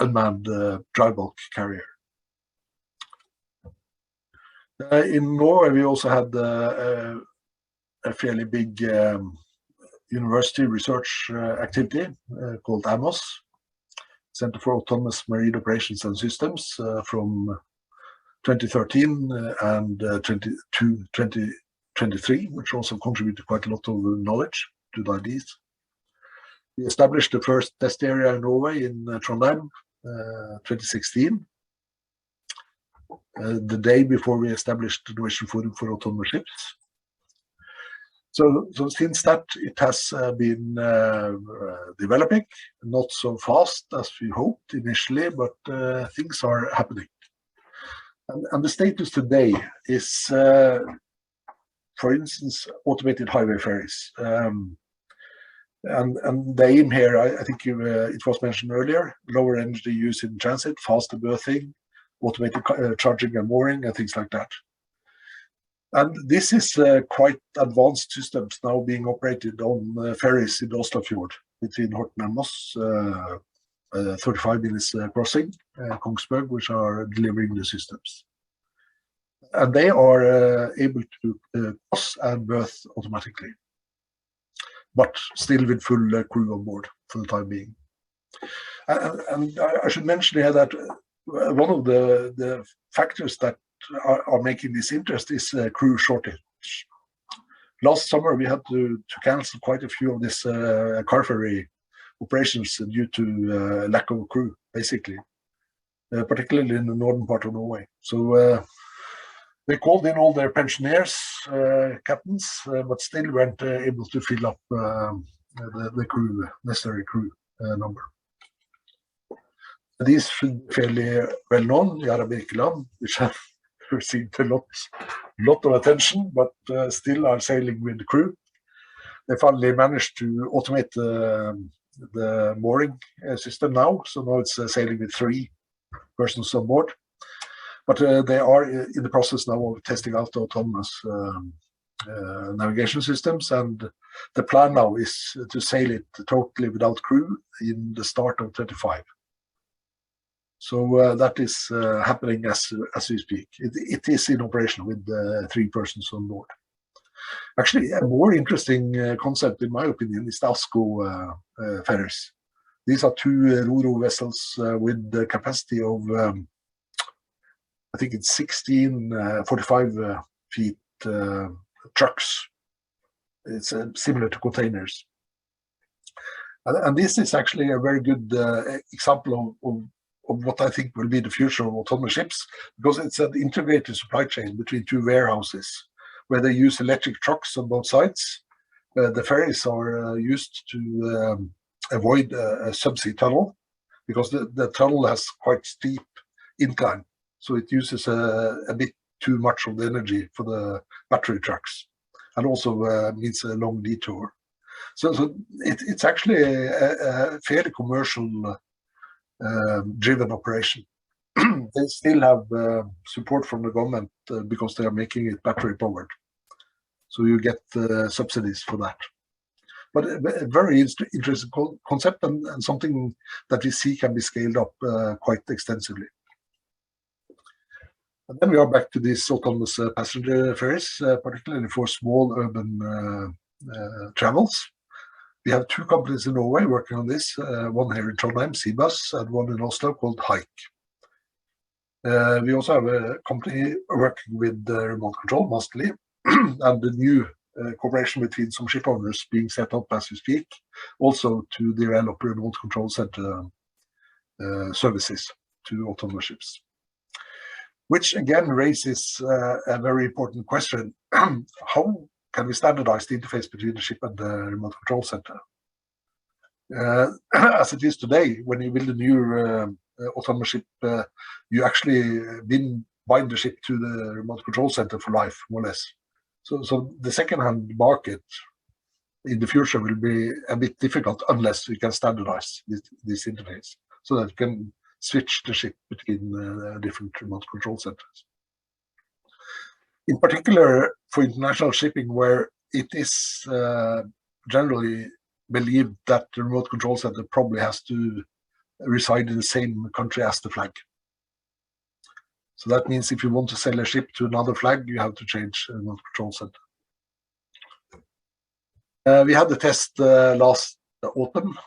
unmanned dry bulk carrier. In Norway, we also had a fairly big university research activity called AMOS, Center for Autonomous Marine Operations and Systems, from 2013 and 2023, which also contributed quite a lot of knowledge to the ideas. We established the first test area in Norway in Trondheim, 2016. the day before we established the Norwegian Forum for Autonomous Ships. So since that, it has been developing, not so fast as we hoped initially, but things are happening. And the status today is, for instance, automated highway ferries. And the aim here, I think it was mentioned earlier, lower energy use in transit, faster berthing, automated charging and mooring, and things like that. And this is quite advanced systems now being operated on ferries in the Oslofjord between Horten and Moss, 35 minutes crossing, Kongsberg, which are delivering the systems. And they are able to cross and berth automatically, but still with full crew on board for the time being. And I should mention here that one of the factors that are making this interest is crew shortage. Last summer we had to cancel quite a few of these car ferry operations due to lack of crew, basically, particularly in the northern part of Norway. So they called in all their pensioners, captains, but still weren't able to fill up the crew, necessary crew number. These should be fairly well known, Yara Birkeland, which have received a lot of attention, but still are sailing with the crew. They finally managed to automate the mooring system now, so now it's sailing with 3 persons on board. But they are in the process now of testing out the autonomous navigation systems, and the plan now is to sail it totally without crew in the start of 25. So that is happening as we speak. It is in operation with 3 persons on board. Actually, a more interesting concept, in my opinion, is the ASKO ferries. These are 2 Ro-Ro vessels with the capacity of, I think it's 16 45 feet trucks. It's similar to containers. And this is actually a very good example of what I think will be the future of autonomous ships, because it's an integrated supply chain between 2 warehouses where they use electric trucks on both sides. The ferries are used to avoid a subsea tunnel, because the tunnel has quite steep incline, so it uses a bit too much of the energy for the battery trucks, and also needs a long detour. So it's actually a fairly commercial driven operation. They still have support from the government because they are making it battery powered, so you get subsidies for that. But a very interesting concept, and something that we see can be scaled up quite extensively. And then we are back to these autonomous passenger ferries, particularly for small urban travels. We have 2 companies in Norway working on this, one here in Trondheim, Seabus, and one in Oslo called Hike. We also have a company working with remote control, Mastly, and the new cooperation between some ship owners being set up as we speak, also to develop remote control center services to autonomous ships. Which again raises a very important question. How can we standardize the interface between the ship and the remote control center? As it is today, when you build a new autonomous ship, you actually bind the ship to the remote control center for life, more or less. So the second-hand market in the future will be a bit difficult unless we can standardize this interface, so that you can switch the ship between different remote control centers. In particular, for international shipping, where it is generally believed that the remote control center probably has to reside in the same country as the flag. So that means if you want to sell a ship to another flag, you have to change the remote control center. We had the test last autumn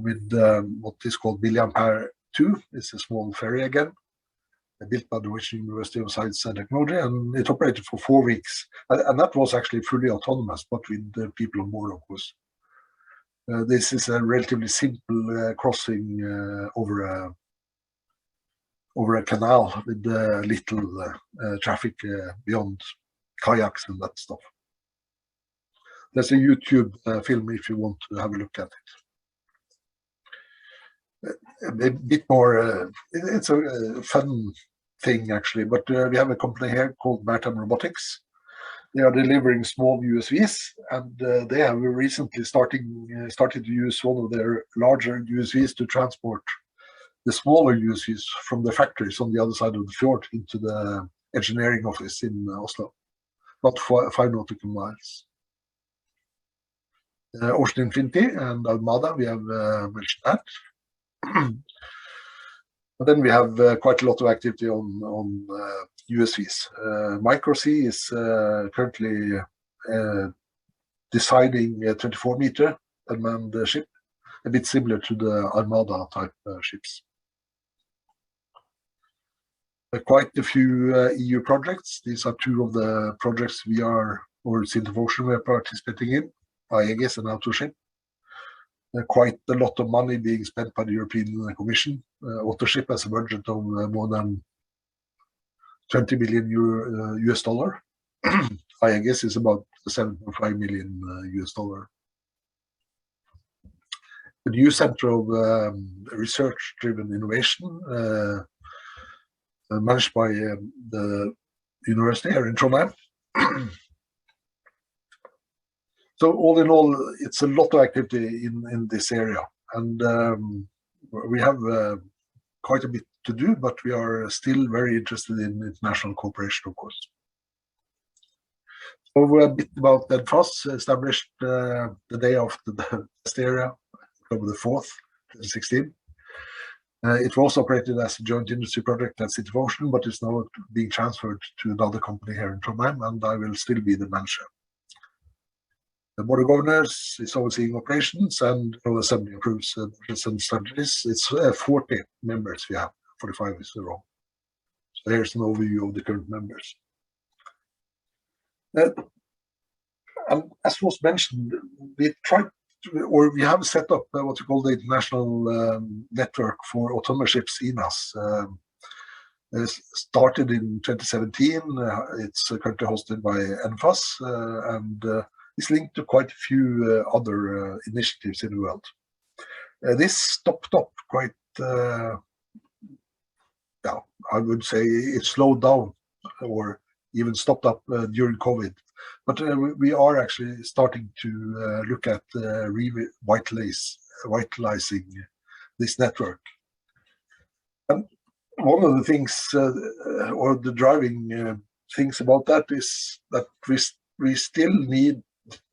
with what is called Billiampere 2. It's a small ferry again, built by the Norwegian University of Science and Technology, and it operated for 4 weeks. And that was actually fully autonomous, but with people on board, of course. This is a relatively simple crossing over over a canal with little traffic beyond kayaks and that stuff. There's a YouTube film if you want to have a look at it. A bit more, it's a fun thing actually, but we have a company here called Maritime Robotics. They are delivering small USVs, and they have recently started to use one of their larger USVs to transport the smaller USVs from the factories on the other side of the fjord into the engineering office in Oslo, not 5 nautical miles. Ocean Infinity and Armada, we have mentioned that. But then we have quite a lot of activity on USVs. Micro-Sea is currently designing a 24-meter unmanned ship, a bit similar to the Armada type ships. Quite a few EU projects. These are 2 of the projects we are, or Sintef Ocean, we are participating in, Aegis and Autoship. Quite a lot of money being spent by the European Commission. Autoship has a budget of more than 20 million US dollar. Aegis is about 7.5 million US dollar. The new center of research-driven innovation managed by the university here in Trondheim. So all in all, it's a lot of activity in this area, and we have quite a bit to do, but we are still very interested in international cooperation, of course. So a bit about DEDFAS, established the day after the test area, October the 4th, 2016. It was operated as a joint industry project at Sintef Ocean, but it's now being transferred to another company here in Trondheim, and I will still be the manager. The board of governors is overseeing operations, and the assembly approves and strategies. It's 40 members we have, 45 is wrong. So here's an overview of the current members. And as was mentioned, we have set up what we call the International Network for Autonomous Ships, INAS. It started in 2017. It's currently hosted by NFAS, and is linked to quite a few other initiatives in the world. This stopped up quite, I would say it slowed down or even stopped up during COVID. But we are actually starting to look at revitalizing this network. And one of the things, or the driving things about that is that we still need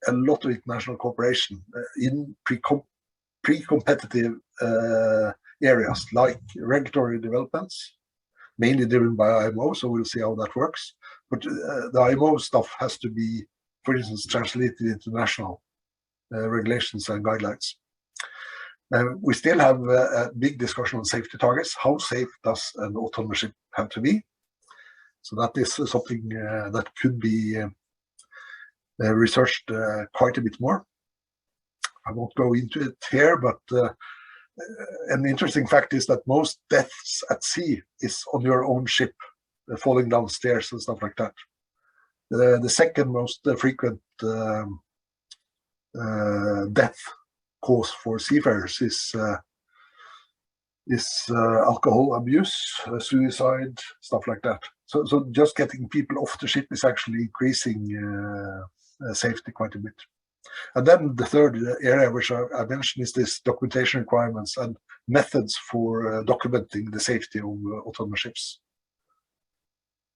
a lot of international cooperation in pre-competitive areas like regulatory developments, mainly driven by IMO, so we'll see how that works. But the IMO stuff has to be, for instance, translated into national regulations and guidelines. We still have a big discussion on safety targets. How safe does an autonomous ship have to be? So that is something that could be researched quite a bit more. I won't go into it here, but an interesting fact is that most deaths at sea is on your own ship, falling down stairs and stuff like that. The second most frequent death cause for seafarers is alcohol abuse, suicide, stuff like that. So just getting people off the ship is actually increasing safety quite a bit. And then the third area which I mentioned is this documentation requirements and methods for documenting the safety of autonomous ships.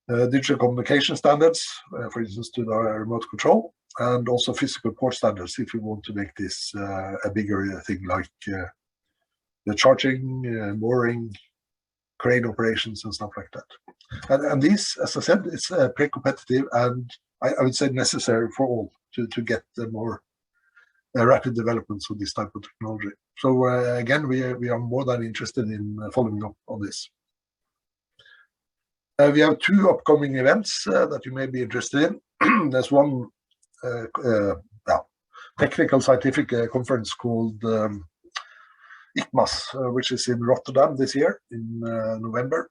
Digital communication standards, for instance, to the remote control, and also physical port standards if you want to make this a bigger thing, like the charging, mooring, crane operations and stuff like that. And these, as I said, it's pre-competitive and I would say necessary for all to get the more rapid developments of this type of technology. So again, we are more than interested in following up on this. We have two upcoming events that you may be interested in. There's one technical scientific conference called ICMAS, which is in Rotterdam this year in November.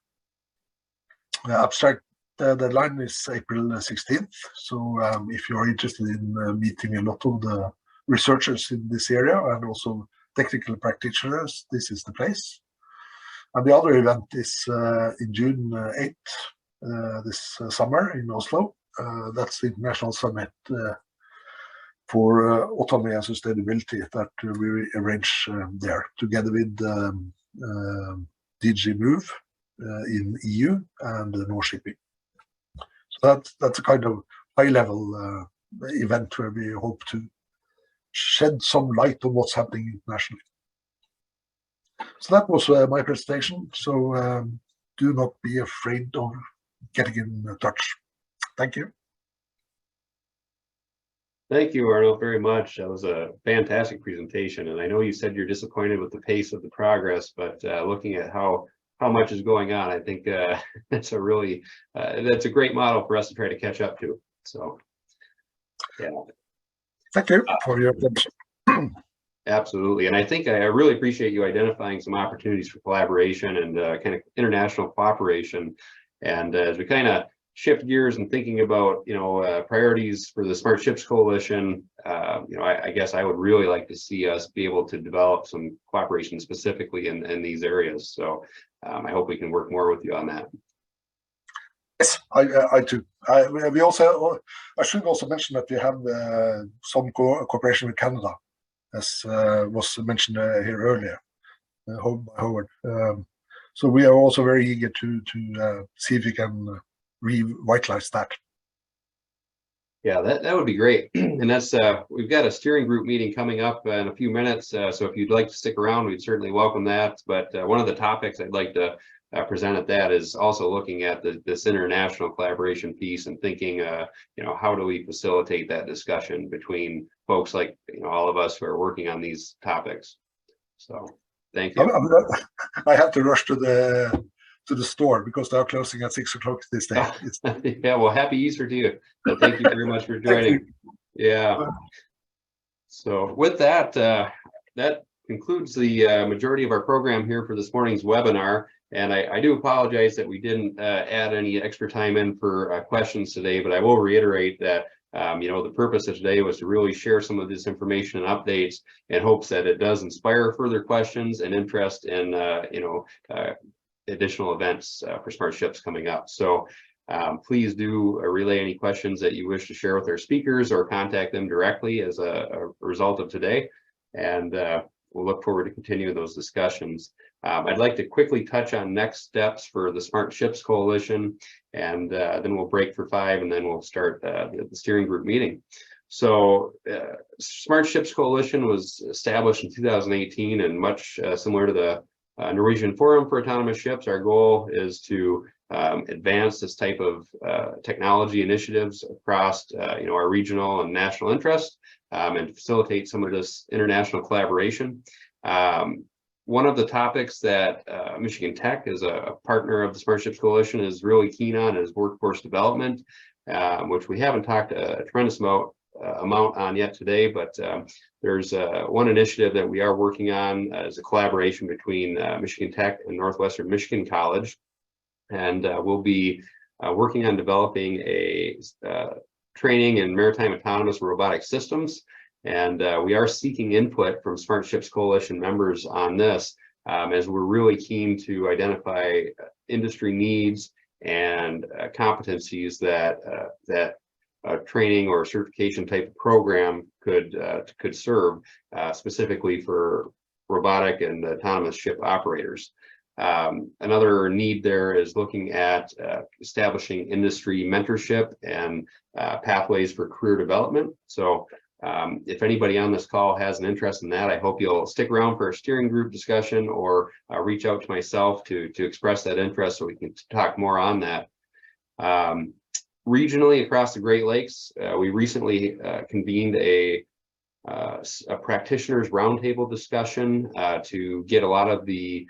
Abstract deadline is April 16th. So if you're interested in meeting a lot of the researchers in this area and also technical practitioners, this is the place. And the other event is in June 8th, this summer in Oslo. That's the International Summit for Autonomy and Sustainability that we arrange there together with DG Move in EU and Nor-Shipping. So that's a kind of high-level event where we hope to shed some light on what's happening internationally. So that was my presentation. So do not be afraid of getting in touch. Thank you. Thank you, Arnold, very much. That was a fantastic presentation. And I know you said you're disappointed with the pace of the progress, but looking at how much is going on, I think that's a really, that's a great model for us to try to catch up to. So, yeah. Thank you for your attention. Absolutely. And I think I really appreciate you identifying some opportunities for collaboration and kind of international cooperation. And as we kind of shift gears and thinking about, priorities for the Smart Ships Coalition, I guess I would really like to see us be able to develop some cooperation specifically in these areas. So I hope we can work more with you on that. Yes, I do. I should also mention that we have some cooperation with Canada, as was mentioned here earlier by Howard. So we are also very eager to see if we can revitalize that. Yeah, that would be great. And that's we've got a steering group meeting coming up in a few minutes. So if you'd like to stick around, we'd certainly welcome that. But one of the topics I'd like to present at that is also looking at this international collaboration piece and thinking, how do we facilitate that discussion between folks like all of us who are working on these topics. So thank you. I have to rush to the store because they're closing at 6 o'clock this day. Yeah, well, happy Easter to you. So thank you very much for joining. Yeah. So with that, that concludes the majority of our program here for this morning's webinar. And I do apologize that we didn't add any extra time in for questions today, but I will reiterate that the purpose of today was to really share some of this information and updates in hopes that it does inspire further questions and interest in additional events for Smart Ships coming up. So please do relay any questions that you wish to share with our speakers or contact them directly as a result of today. And we'll look forward to continuing those discussions. I'd like to quickly touch on next steps for the Smart Ships Coalition, and then we'll break for 5, and then we'll start the steering group meeting. So Smart Ships Coalition was established in 2018, and much similar to the Norwegian Forum for Autonomous Ships, our goal is to advance this type of technology initiatives across our regional and national interests, and facilitate some of this international collaboration. One of the topics that Michigan Tech, as a partner of the Smart Ships Coalition, is really keen on is workforce development, which we haven't talked a tremendous amount on yet today, but there's one initiative that we are working on as a collaboration between Michigan Tech and Northwestern Michigan College, and we'll be working on developing a training in maritime autonomous robotic systems. And we are seeking input from Smart Ships Coalition members on this, as we're really keen to identify industry needs and competencies that training or certification type of program could serve, specifically for robotic and autonomous ship operators. Another need there is looking at establishing industry mentorship and pathways for career development. So if anybody on this call has an interest in that, I hope you'll stick around for a steering group discussion or reach out to myself to express that interest so we can talk more on that. Regionally across the Great Lakes, we recently convened a practitioners roundtable discussion to get a lot of the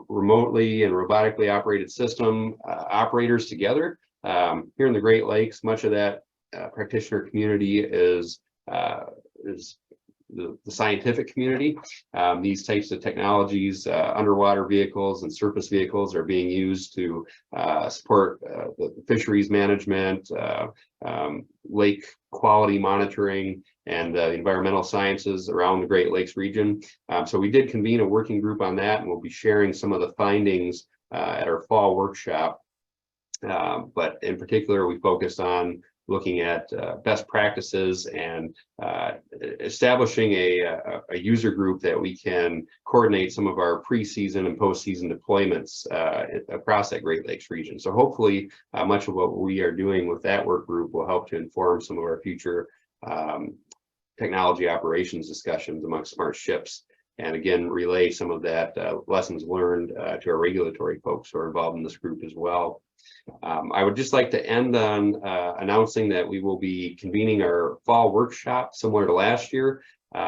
remotely and robotically operated system operators together. Here in the Great Lakes, much of that practitioner community is the scientific community. These types of technologies, underwater vehicles and surface vehicles, are being used to support the fisheries management, lake quality monitoring, and the environmental sciences around the Great Lakes region. So we did convene a working group on that, and we'll be sharing some of the findings at our fall workshop. But in particular, we focused on looking at best practices and establishing a user group that we can coordinate some of our pre-season and post-season deployments across that Great Lakes region. So hopefully much of what we are doing with that work group will help to inform some of our future technology operations discussions amongst smart ships, and again relay some of that lessons learned to our regulatory folks who are involved in this group as well. I would just like to end on announcing that we will be convening our fall workshop similar to last year,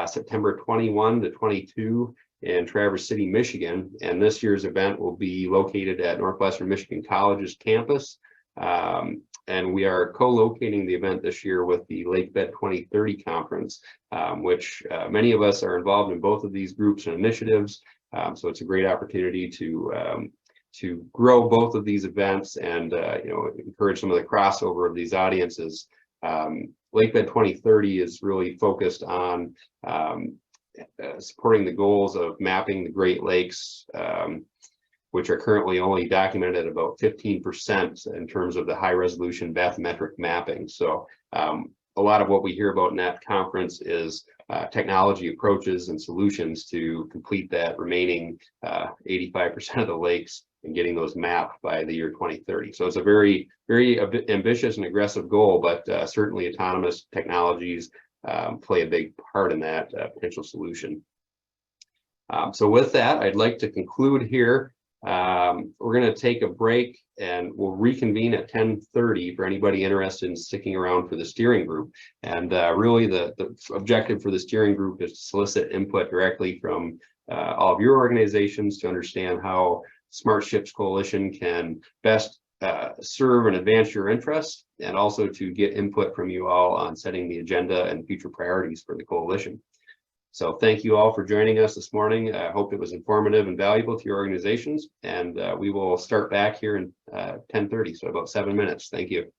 September 21 to 22 in Traverse City, Michigan. And this year's event will be located at Northwestern Michigan College's campus. And we are co-locating the event this year with the Lakebed 2030 conference, which many of us are involved in both of these groups and initiatives. So it's a great opportunity to grow both of these events and encourage some of the crossover of these audiences. Lakebed 2030 is really focused on supporting the goals of mapping the Great Lakes, which are currently only documented at about 15% in terms of the high resolution bathymetric mapping. So a lot of what we hear about in that conference is technology approaches and solutions to complete that remaining 85% of the lakes and getting those mapped by the year 2030. So it's a very, very ambitious and aggressive goal, but certainly autonomous technologies play a big part in that potential solution. So with that, I'd like to conclude here. We're going to take a break and we'll reconvene at 10:30 for anybody interested in sticking around for the steering group. And really the objective for the steering group is to solicit input directly from all of your organizations to understand how Smart Ships Coalition can best serve and advance your interests, and also to get input from you all on setting the agenda and future priorities for the coalition. So thank you all for joining us this morning. I hope it was informative and valuable to your organizations, and we will start back here in 10:30, so about 7 minutes. Thank you.